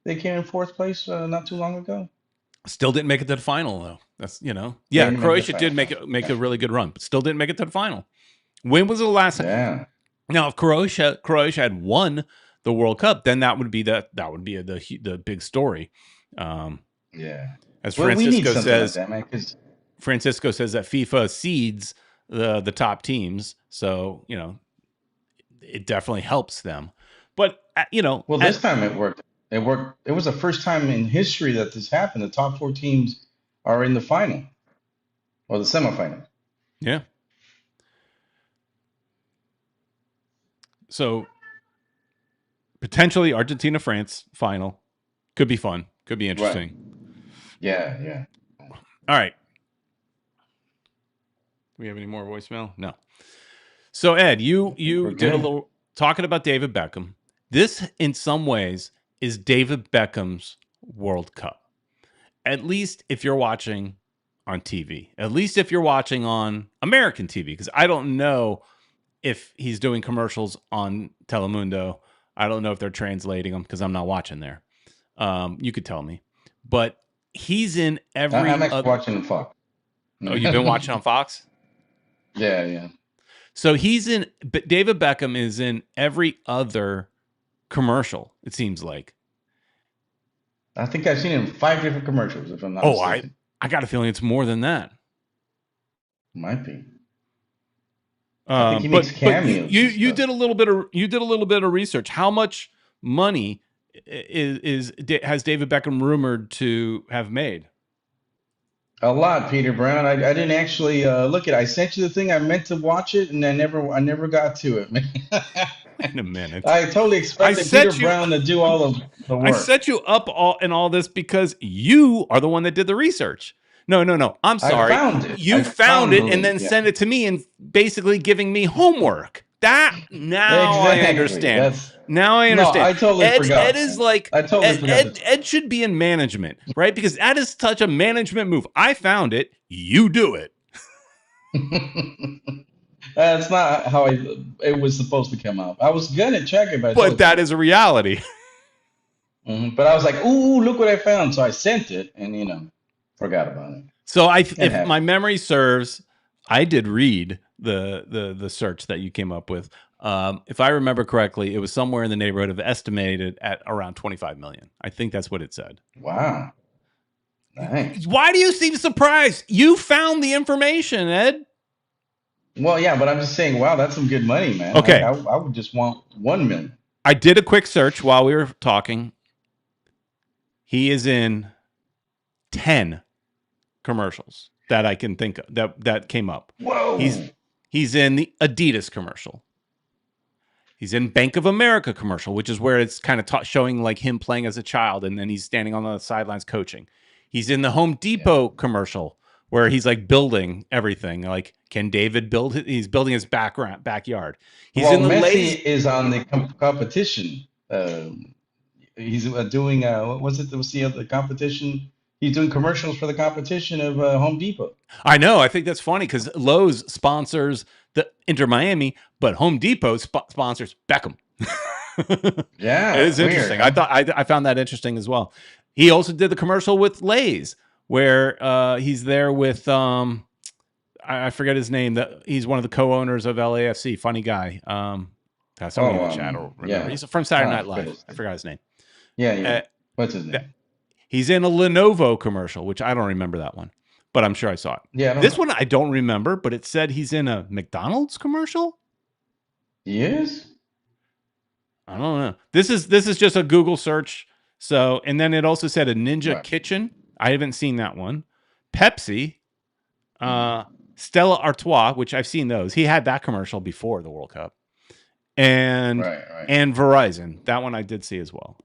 they came in fourth place not too long ago. Still didn't make it to the final, though. That's They yeah. didn't make the Croatia did final. make a really good run, but still didn't make it to the final. When was the last? Yeah. Now, if Croatia had won the World Cup, then that would be the big story. Yeah. As Well, we need Francisco something like says, that, man. Because that FIFA seeds the top teams, so it definitely helps them. But well, this time it worked. It worked. It was the first time in history that this happened. The top four teams are in the final or the semifinal. yeah. So potentially Argentina France final could be fun. Could be interesting. Right. Yeah. All right. Do we have any more voicemail? No. So Ed, you did a little talking about David Beckham. This, in some ways, is David Beckham's World Cup. At least if you're watching on TV. At least if you're watching on American TV, because I don't know if he's doing commercials on Telemundo. I don't know if they're translating them because I'm not watching there. You could tell me, but he's in every. I'm actually watching Fox. Oh, you've been watching on Fox? Yeah. So but David Beckham is in every other commercial, it seems like. I think I've seen him in 5 different commercials, if I'm not mistaken. I got a feeling it's more than that. Might be. I think he makes But cameos. you did a little bit of research. How much money has David Beckham rumored to have made? A lot, Peter Brown. I didn't actually look at it. I sent you the thing. I meant to watch it, and I never got to it, man. Wait a minute. I totally expected Peter Brown to do all of the work. I set you up all this because you are the one that did the research. No. I'm sorry. I found it. You found it and then sent it to me and basically giving me homework. I understand. Now I understand. No, I totally forgot. Ed is like Ed should be in management, right? Because that is such a management move. I found it. You do it. That's not how it was supposed to come out. I was gonna check it, but that is a reality. But I was like, "Ooh, look what I found!" So I sent it, and forgot about it. So if my memory serves, I did read the search that you came up with. If I remember correctly, it was somewhere in the neighborhood of estimated at around 25 million. I think that's what it said. Wow. Nice. Why do you seem surprised? You found the information, Ed. Well, yeah, but I'm just saying, wow, that's some good money, man. Okay. I would just want 1 million. I did a quick search while we were talking. He is in 10 commercials that I can think of that came up. Whoa. He's in the Adidas commercial. He's in Bank of America commercial, which is where it's kind of showing like him playing as a child, and then he's standing on the sidelines coaching. He's in the Home Depot commercial where he's like building everything. Like, can David build it? He's building his backyard. He's Well, in the Messi Lays. is on the competition. He's doing what was it? What's the other competition? He's doing commercials for the competition of Home Depot. I know. I think that's funny because Lowe's sponsors the Inter Miami, but Home Depot sponsors Beckham. It Yeah, is weird, interesting. huh? I found that interesting as well. He also did the commercial with Lay's, where he's there with I forget his name. That he's one of the co-owners of LAFC. Funny guy. Somebody in the chat will remember. Yeah. He's from Saturday Night Live. I Fiddlestick. forgot his name. Yeah, yeah. Uh, What's his name? he's in a Lenovo commercial, which I don't remember that one, but I'm sure I saw it. Yeah, I don't This know. one I don't remember, but it said he's in a McDonald's commercial. He is? I don't know. This is just a Google search. So, and then it also said a Ninja Right. Kitchen. I haven't seen that one. Pepsi, Stella Artois, which I've seen those. He had that commercial before the World Cup, and Right. and Verizon. That one I did see as well.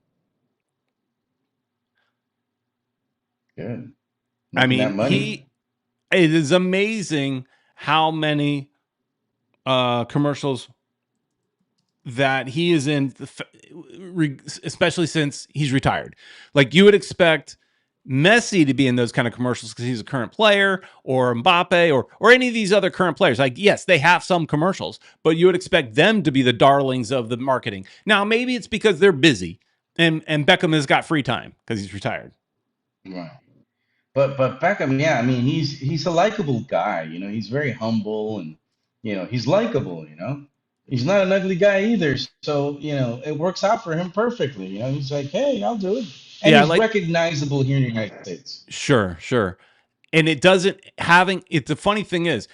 Good. I Making that mean, money. it is amazing how many commercials that he is in, especially since he's retired. Like, you would expect Messi to be in those kind of commercials because he's a current player, or Mbappe, or any of these other current players. Like, yes, they have some commercials, but you would expect them to be the darlings of the marketing. Now, maybe it's because they're busy, and Beckham has got free time because he's retired. Right. But Beckham, yeah, I mean, he's a likable guy. You know, he's very humble, and he's likable. He's not an ugly guy either. So it works out for him perfectly. He's like, hey, I'll do it, and Yeah, he's like, recognizable here in the United States. sure. And it doesn't having it. The funny thing is,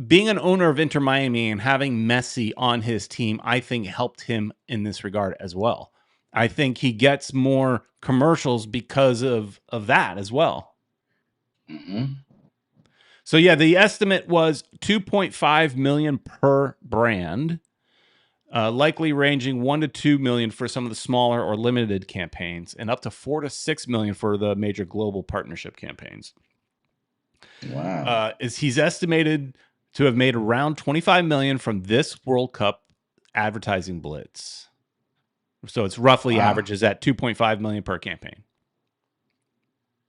being an owner of Inter Miami and having Messi on his team, I think helped him in this regard as well. I think he gets more commercials because of that as well. Hmm. So yeah, the estimate was 2.5 million per brand, likely ranging 1 to 2 million for some of the smaller or limited campaigns, and up to 4 to 6 million for the major global partnership campaigns. Wow. He's estimated to have made around 25 million from this World Cup advertising blitz. So it's roughly Wow. averages at 2.5 million per campaign.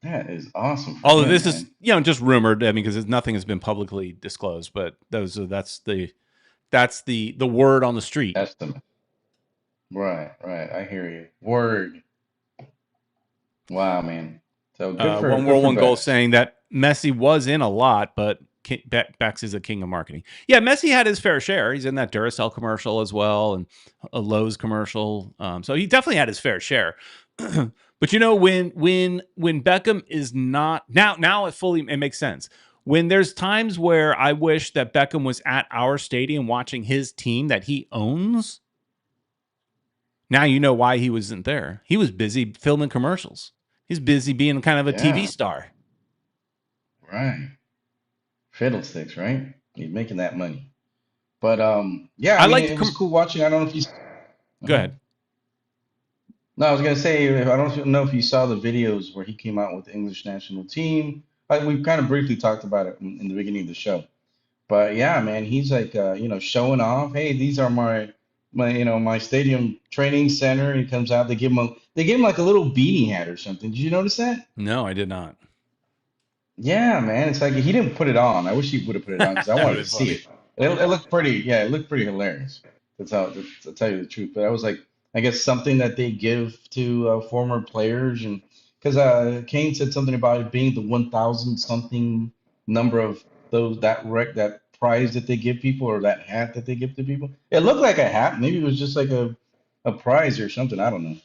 That is awesome. Although this is just rumored, I mean, because nothing has been publicly disclosed, but that's the word on the street. estimate. Right. I hear you. Word. Wow, man. So good for One World One Goal Bex. saying that Messi was in a lot, but Bex is the king of marketing. Yeah, Messi had his fair share. He's in that Duracell commercial as well, and a Lowe's commercial. So he definitely had his fair share. But when Beckham is not now it makes sense. When there's times where I wish that Beckham was at our stadium watching his team that he owns. Now you know why he wasn't there. He was busy filming commercials. He's busy being kind of a TV star. Right. Fiddlesticks, right? He's making that money. But yeah, I I mean, like it was cool watching. I don't know if you. Go ahead. No, I was gonna say, I don't know if you saw the videos where he came out with the English national team. Like, we kind of briefly talked about it in the beginning of the show. But yeah, man, he's like, showing off. Hey, these are my stadium training center. He comes out. They give him like a little beanie hat or something. Did you notice that? No, I did not. Yeah, man. It's like he didn't put it on. I wish he would have put it on because I That wanted would to be see funny. it. It looked pretty. Yeah, it looked pretty hilarious. To tell you the truth. But I was like, I guess something that they give to former players, and because Kane said something about it being the 1,000 something number of that prize that they give people, or that hat that they give to people. It looked like a hat. Maybe it was just like a prize or something. I don't know.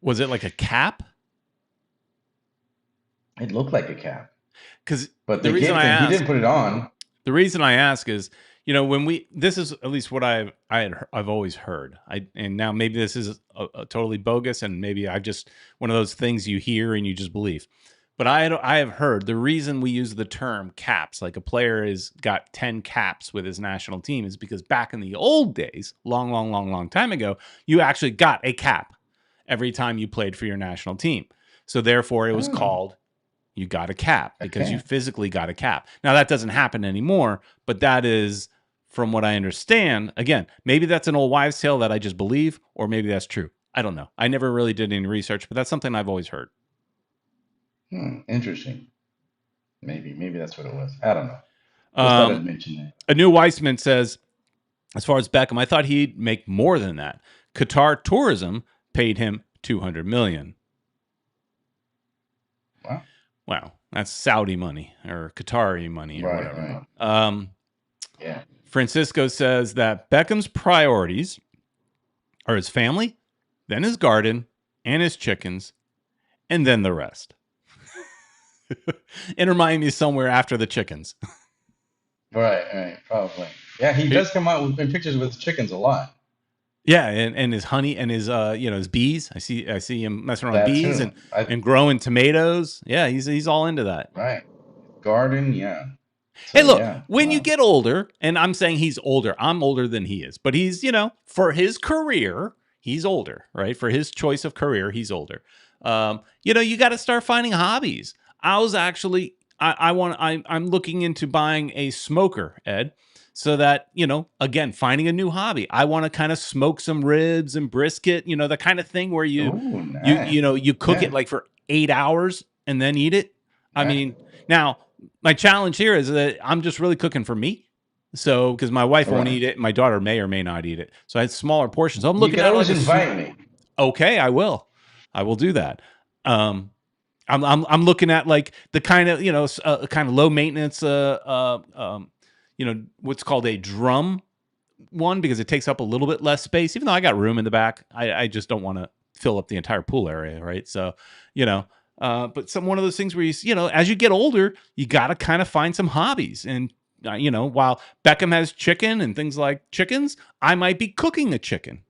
Was it like a cap? It looked like a cap, Because but the they reason gave I him. He ask, didn't put it on. the reason I ask is, this is at least what I've always heard. And now maybe this is a totally bogus, and maybe I just one of those things you hear and you just believe. But I have heard the reason we use the term caps, like a player has got 10 caps with his national team, is because back in the old days, long time ago, you actually got a cap every time you played for your national team. So therefore, it was Oh, called you got a cap because you okay. physically got a cap. Now that doesn't happen anymore, but that is, from what I understand, again, maybe that's an old wives' tale that I just believe, or maybe that's true. I don't know. I never really did any research, but that's something I've always heard. Interesting. Maybe that's what it was. I don't know. Just thought Um, I'd mention that. a new Weissman says, as far as Beckham, I thought he'd make more than that. Qatar Tourism paid him $200 million. Wow. Wow, that's Saudi money or Qatari money or Right, whatever. right. Yeah. Francisco says that Beckham's priorities are his family, then his garden, and his chickens, and then the rest. Inter Miami somewhere after the chickens. Right, probably. Yeah, he does come out in pictures with chickens a lot. Yeah, and his honey and his his bees. I see him messing around with That bees too. and growing tomatoes. Yeah, he's all into that. Right. Garden, yeah. Hey, So look, yeah. when you Wow. get older, and I'm saying he's older, I'm older than he is, but he's, for his career, he's older, right? For his choice of career, he's older. You got to start finding hobbies. I was actually, I'm looking into buying a smoker, Ed, so that, again, finding a new hobby. I want to kind of smoke some ribs and brisket, the kind of thing where Ooh, nice. you cook it Yeah. like for 8 hours and then eat it. I Right. mean, now my challenge here is that I'm just really cooking for me. So, because my wife won't Right. eat it, my daughter may or may not eat it. So I had smaller portions. So I'm You looking could at always like a soup. invite me. Okay, I will. I will do that. I'm looking at like the kind of kind of low maintenance what's called a drum one, because it takes up a little bit less space. Even though I got room in the back, I just don't want to fill up the entire pool area, right? So but one of those things where as you get older, you got to kind of find some hobbies. And while Beckham has chicken and things like chickens, I might be cooking a chicken.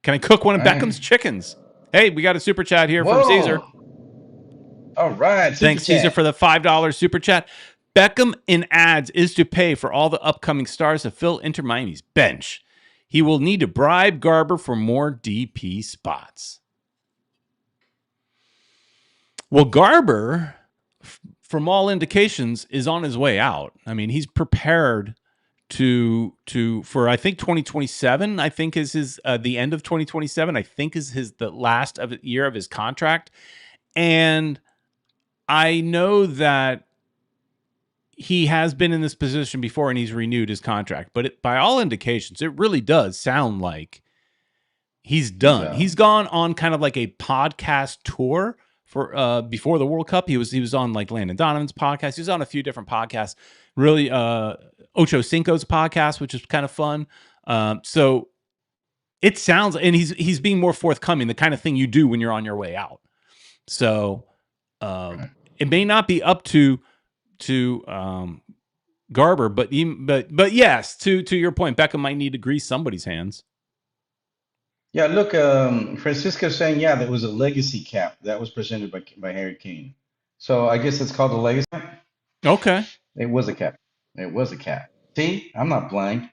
Can I cook one of Right. Beckham's chickens? Hey, we got a super chat here from Caesar. Whoa. All right. Super Thanks, Caesar, chat. for the $5 super chat. Beckham in ads is to pay for all the upcoming stars to fill Inter Miami's bench. He will need to bribe Garber for more DP spots. Well, Garber, from all indications, is on his way out. I mean, he's prepared for I think 2027. I think is his the end of 2027. I think is the last year of his contract, and I know that he has been in this position before and he's renewed his contract. But by all indications, it really does sound like he's done. He's gone on kind of like a podcast tour for before the World Cup. He was on like Landon Donovan's podcast. He was on a few different podcasts. Really, Ocho Cinco's podcast, which is kind of fun. So it sounds, and he's being more forthcoming, the kind of thing you do when you're on your way out. So it may not be up to Garber, but yes, to your point, Beckham might need to grease somebody's hands. Yeah, look, Francisco's saying, yeah, that was a legacy cap that was presented by Harry Kane. So I guess it's called a legacy cap. Okay. It was a cap. It was a cap. See, I'm not blind.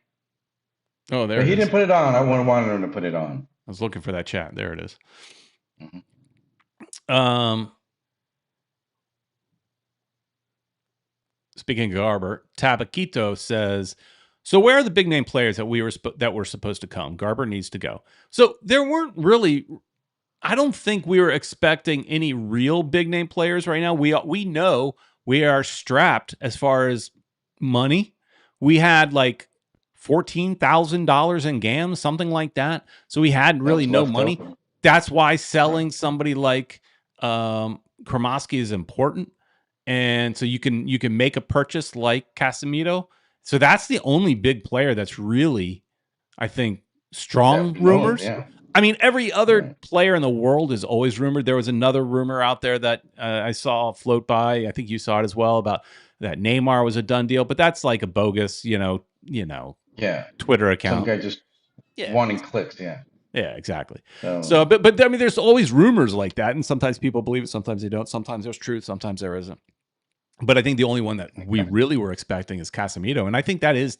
Oh, there But it he is. didn't put it on. I wanted him to put it on. I was looking for that chat. There it is. Mm-hmm. Speaking of Garber, Tabaquito says, so where are the big name players that were supposed to come? Garber needs to go. So there weren't really. I don't think we were expecting any real big name players right now. We know we are strapped as far as money. We had like $14,000 in GAMs, something like that. So we had really no money. Over. That's why selling somebody like Kromoski is important. And so you can make a purchase like Casemiro. So that's the only big player that's really, I think, strong rumors. Yeah. I mean, every other player in the world is always rumored. There was another rumor out there that I saw float by. I think you saw it as well, about that Neymar was a done deal, but that's like a bogus, Twitter account. Some guy just wanting clicks. Yeah. Yeah, exactly. So, but I mean, there's always rumors like that, and sometimes people believe it, sometimes they don't. Sometimes there's truth, sometimes there isn't. But I think the only one that we really were expecting is Casemiro, and I think that is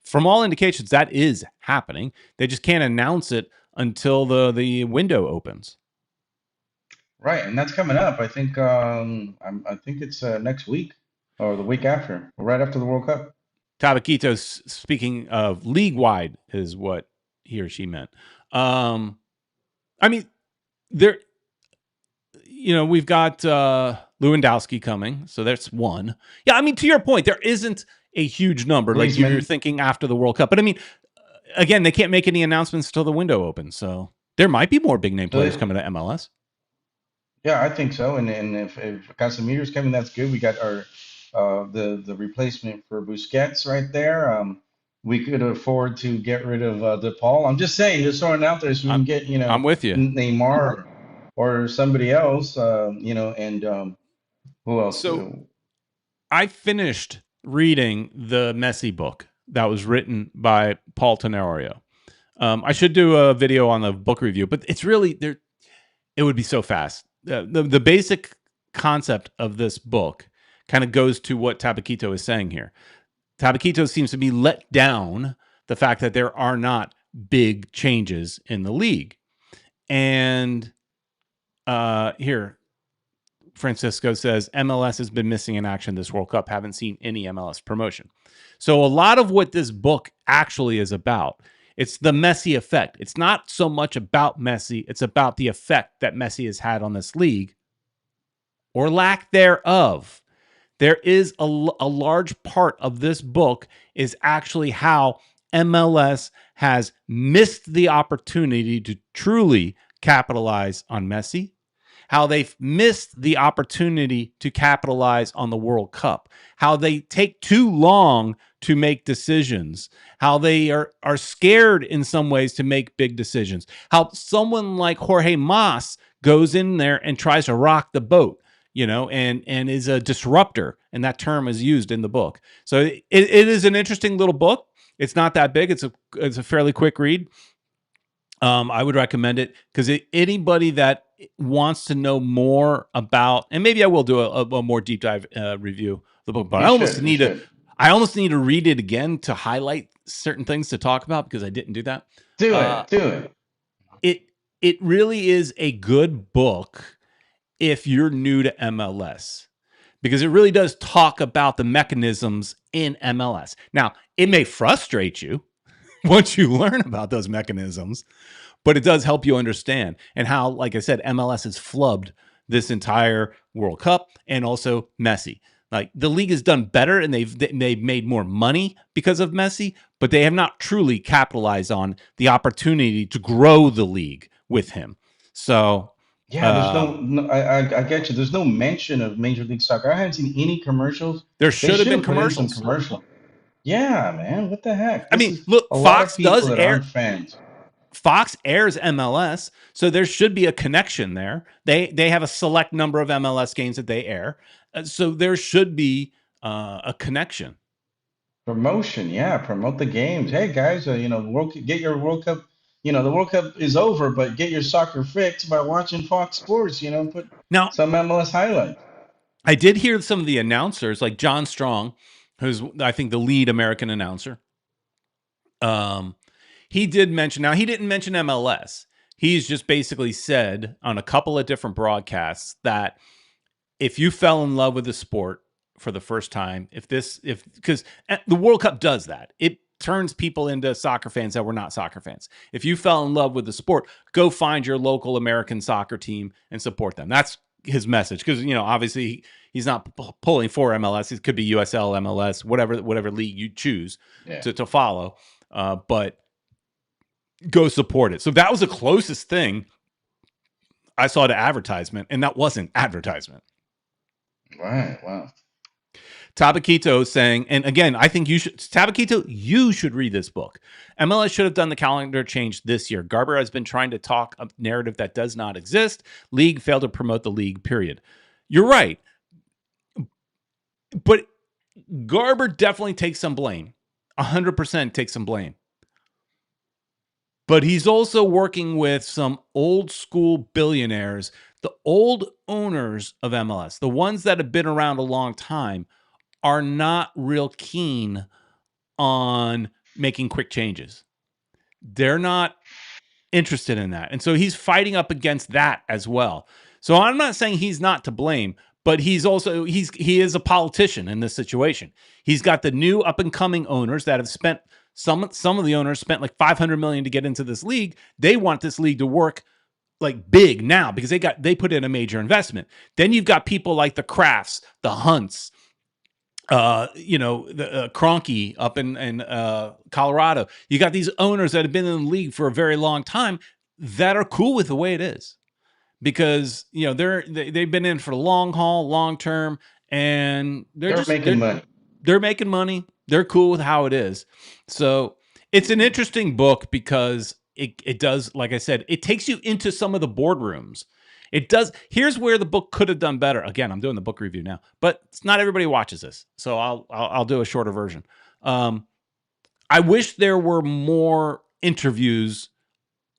from all indications that is happening. They just can't announce it until the window opens. Right, and that's coming up. I think I think it's next week or the week after, right after the World Cup. Tabaquito, speaking of league wide, is what he or she meant. I mean, there, we've got Lewandowski coming, so that's one. Yeah, I mean, to your point, there isn't a huge number like you're Griezmann. thinking after the World Cup. But I mean, again, they can't make any announcements till the window opens, so there might be more big name So players coming to MLS. yeah, I think so. And if Casemiro's coming, that's good. We got our the replacement for Busquets right there. We could afford to get rid of DePaul. I'm just saying, just throwing it out there so we I'm can get I'm with you. Neymar or somebody else. And who else? So I finished reading the Messi book that was written by Paul Tenorio. I should do a video on the book review, but it's really there. It would be so fast. The basic concept of this book kind of goes to what Tabaquito is saying here. Tabaquito seems to be let down the fact that there are not big changes in the league. And here, Francisco says MLS has been missing in action this World Cup. Haven't seen any MLS promotion. So a lot of what this book actually is about, it's the Messi effect. It's not so much about Messi. It's about the effect that Messi has had on this league or lack thereof. There is a large part of this book is actually how MLS has missed the opportunity to truly capitalize on Messi, how they've missed the opportunity to capitalize on the World Cup, how they take too long to make decisions, how they are scared in some ways to make big decisions, how someone like Jorge Mas goes in there and tries to rock the boat, and is a disruptor, and that term is used in the book. So it is an interesting little book. It's not that big. It's a fairly quick read. I would recommend it because anybody that wants to know more about, and maybe I will do a more deep dive review of the book, but you should, you should I almost need to read it again to highlight certain things to talk about because I didn't do that. do it. It really is a good book if you're new to MLS because it really does talk about the mechanisms in MLS. Now, it may frustrate you once you learn about those mechanisms, but it does help you understand and how, like I said, MLS has flubbed this entire World Cup and also Messi. Like the league has done better and they've made more money because of Messi, but they have not truly capitalized on the opportunity to grow the league with him. So Yeah, there's I get you. There's no mention of Major League Soccer. I haven't seen any commercials. there They should have should been have put in some commercials. commercial. Yeah, man, what the heck? I This mean, is look, a lot of Fox people does that air aren't fans. Fox airs MLS, so there should be a connection there. They have a select number of MLS games that they air, so there should be a connection. Promotion, yeah, promote the games. Hey guys, get your World Cup. The World Cup is over, but get your soccer fix by watching Fox Sports. Put Now, some MLS highlights. I did hear some of the announcers, like John Strong, who's I think the lead American announcer. He did mention. Now he didn't mention MLS. He's just basically said on a couple of different broadcasts that if you fell in love with the sport for the first time, because the World Cup does that, it turns people into soccer fans that were not soccer fans. If you fell in love with the sport, go find your local American soccer team and support them. That's his message. Because obviously he's not pulling for MLS. It could be USL, MLS, whatever league you choose to follow. But go support it. So that was the closest thing I saw to advertisement, and that wasn't advertisement. Right. Wow. Tabaquito saying, and again, I think you should read this book. MLS should have done the calendar change this year. Garber has been trying to talk a narrative that does not exist. League failed to promote the league, period. You're right. But Garber definitely takes some blame. 100% takes some blame. But he's also working with some old school billionaires, the old owners of MLS, the ones that have been around a long time, are not real keen on making quick changes. They're not interested in that. And so he's fighting up against that as well. So I'm not saying he's not to blame, but he is a politician in this situation. He's got the new up and coming owners that have spent some of the owners spent like $500 million to get into this league. They want this league to work like big now because they put in a major investment. Then you've got people like the Crafts, the Hunts, the Kroenke up in Colorado. You got these owners that have been in the league for a very long time that are cool with the way it is because they've been in for the long haul, long term, and They're making money. They're making money. They're cool with how it is. So it's an interesting book because it does, like I said, it takes you into some of the boardrooms. It does. Here's where the book could have done better. Again, I'm doing the book review now, but not everybody watches this, so I'll do a shorter version. I wish there were more interviews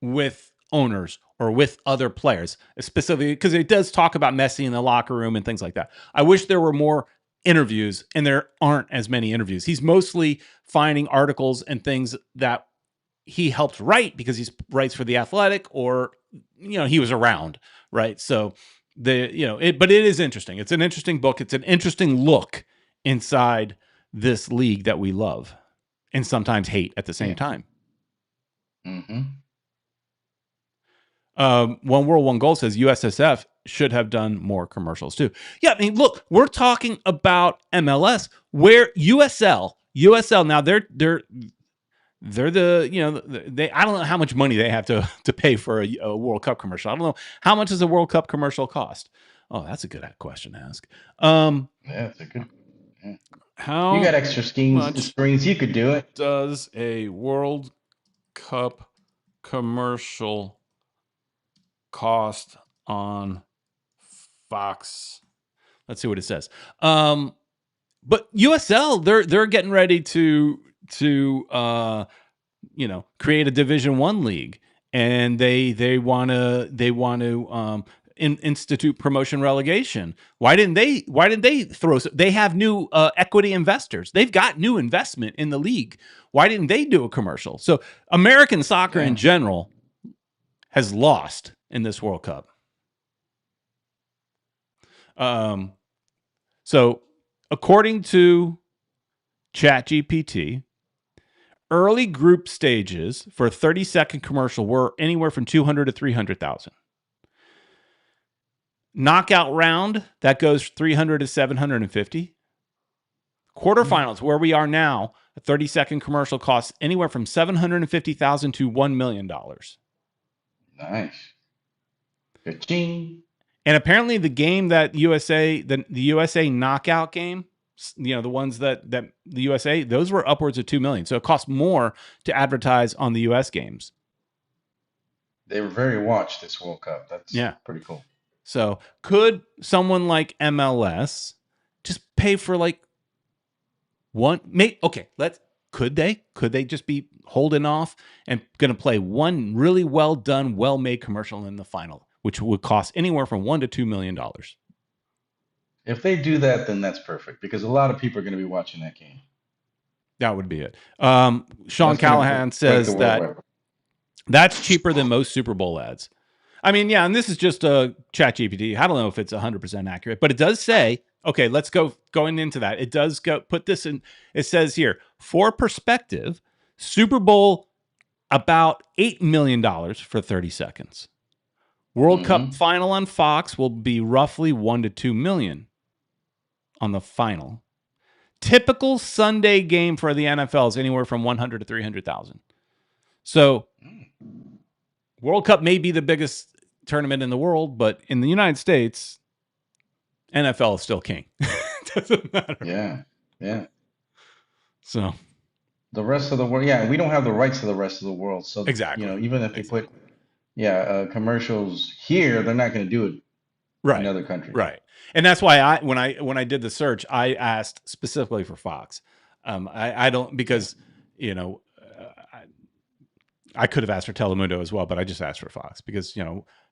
with owners or with other players, specifically because it does talk about Messi in the locker room and things like that. I wish there were more interviews, and there aren't as many interviews. He's mostly finding articles and things that he helped write because he writes for The Athletic or, he was around, right? So but it is interesting. It's an interesting book. It's an interesting look inside this league that we love and sometimes hate at the same time. Mm-hmm. One World, One Goal says USSF should have done more commercials too. Yeah, I mean, look, we're talking about MLS where USL now they're the I don't know how much money they have to pay for a World Cup commercial. I don't know how much does a World Cup commercial cost. Oh, that's a good question to ask. Yeah, it's a good. Yeah. How you got extra screens? You could do it. Does a World Cup commercial cost on Fox? Let's see what it says. But USL, they're getting ready to create a Division I league, and they want to institute promotion relegation. Why didn't they throw? They have new equity investors. They've got new investment in the league. Why didn't they do a commercial? So American soccer in general has lost in this World Cup. So according to ChatGPT, early group stages for a 30-second commercial were anywhere from 200 to 300,000. Knockout round, that goes 300 to 750. Quarterfinals, where we are now, a 30-second commercial costs anywhere from 750,000 to $1 million. Nice. Ka-ching. And apparently the game that the USA knockout game, the ones that the USA, those were upwards of 2 million. So it costs more to advertise on the US games. They were very watched this World Cup. That's pretty cool. So could someone like MLS just pay for like one? Could they just be holding off and going to play one really well done, well made commercial in the final, which would cost anywhere from $1 to $2 million? If they do that, then that's perfect because a lot of people are going to be watching that game. That would be it. Sean Callahan says that's cheaper than most Super Bowl ads. I mean, yeah, and this is just a ChatGPT. I don't know if it's 100% accurate, but it does say, okay, let's going into that. It does put this in. It says here, for perspective, Super Bowl about $8 million for 30 seconds. World Cup final on Fox will be roughly 1 to 2 million on the final. Typical Sunday game for the NFL is anywhere from 100 to 300,000. So World Cup may be the biggest tournament in the world, but in the United States, NFL is still king. Doesn't matter. Yeah. So the rest of the world, we don't have the rights to the rest of the world. So exactly, even if they put commercials here, they're not going to do it in other countries. Right. And that's why when I did the search, I asked specifically for Fox. I don't, because I could have asked for Telemundo as well, but I just asked for Fox because I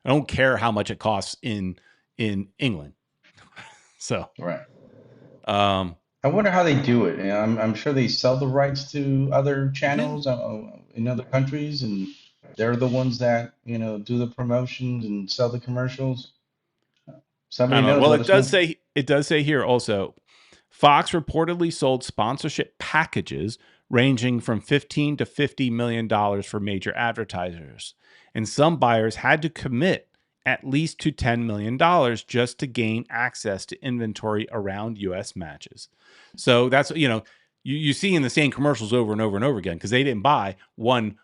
don't care how much it costs in England. So right. I wonder how they do it. I'm sure they sell the rights to other channels in other countries, and they're the ones that do the promotions and sell the commercials. Somebody I don't know. knows, Well, let us know. it does say here also, Fox reportedly sold sponsorship packages ranging from $15 to $50 million for major advertisers, and some buyers had to commit at least to $10 million just to gain access to inventory around U.S. matches. So that's, you see in the same commercials over and over and over again, because they didn't buy one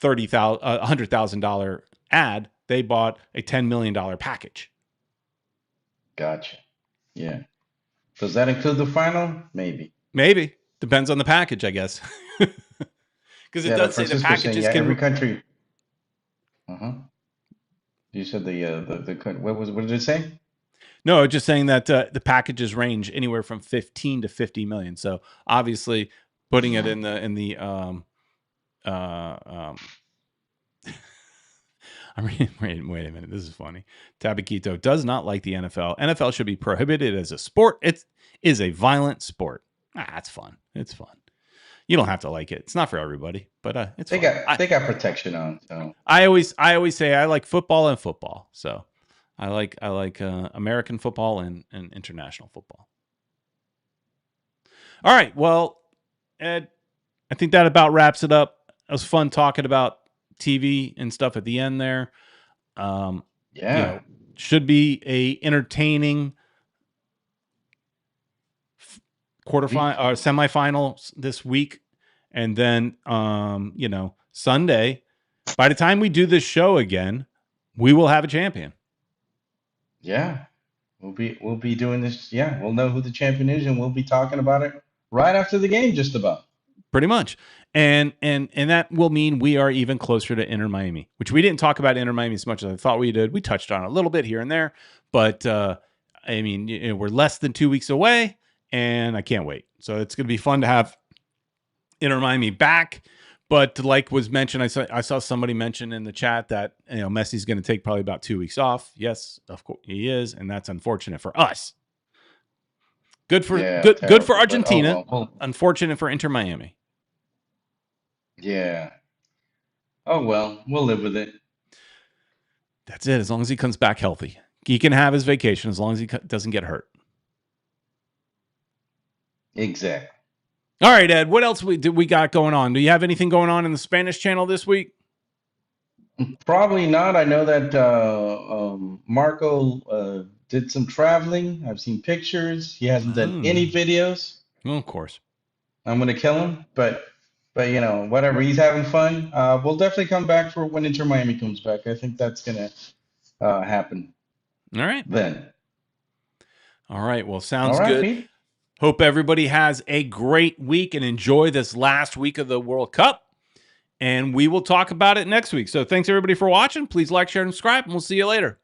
$100,000 ad. They bought a $10 million package. Gotcha. Yeah. Does that include the final? Maybe. Maybe. Depends on the package, I guess. Because it Yeah, does like say the Francisco saying, packages yeah, every can. country. Uh-huh. You said what did it say? No, just saying that the packages range anywhere from 15 to 50 million. So obviously, putting it in the I mean, wait a minute. This is funny. Tabaquito does not like the NFL. NFL should be prohibited as a sport. It is a violent sport. It's fun. It's fun. You don't have to like it. It's not for everybody, but it's They fun. got protection on. So I always say I like football and football. So I like American football and international football. All right. Well, Ed, I think that about wraps it up. It was fun talking about TV and stuff at the end there. yeah. Should be a entertaining quarterfinal or semifinals this week, and then Sunday. By the time we do this show again, we will have a champion. Yeah. We'll be doing this. Yeah, we'll know who the champion is, and we'll be talking about it right after the game, just about. Pretty much. And that will mean we are even closer to Inter Miami, which we didn't talk about Inter Miami as much as I thought we did. We touched on it a little bit here and there, but I mean, we're less than 2 weeks away, and I can't wait. So it's going to be fun to have Inter Miami back. But like was mentioned, I saw somebody mention in the chat that Messi's going to take probably about 2 weeks off. Yes, of course he is, and that's unfortunate for us. Good for good for Argentina. Unfortunate for Inter Miami. Yeah. Oh well, we'll live with it. That's it. As long as he comes back healthy, he can have his vacation as long as he doesn't get hurt. Exactly. All right, Ed. What else we got going on? Do you have anything going on in the Spanish channel this week? Probably not. I know that Marco did some traveling. I've seen pictures. He hasn't done any videos. Well, of course. I'm gonna kill him, but whatever. He's having fun. We'll definitely come back for when Inter Miami comes back. I think that's gonna happen. All right. Then. All right. Well, sounds All right, good. Pete. Hope everybody has a great week and enjoy this last week of the World Cup. And we will talk about it next week. So thanks everybody for watching. Please like, share, and subscribe, and we'll see you later.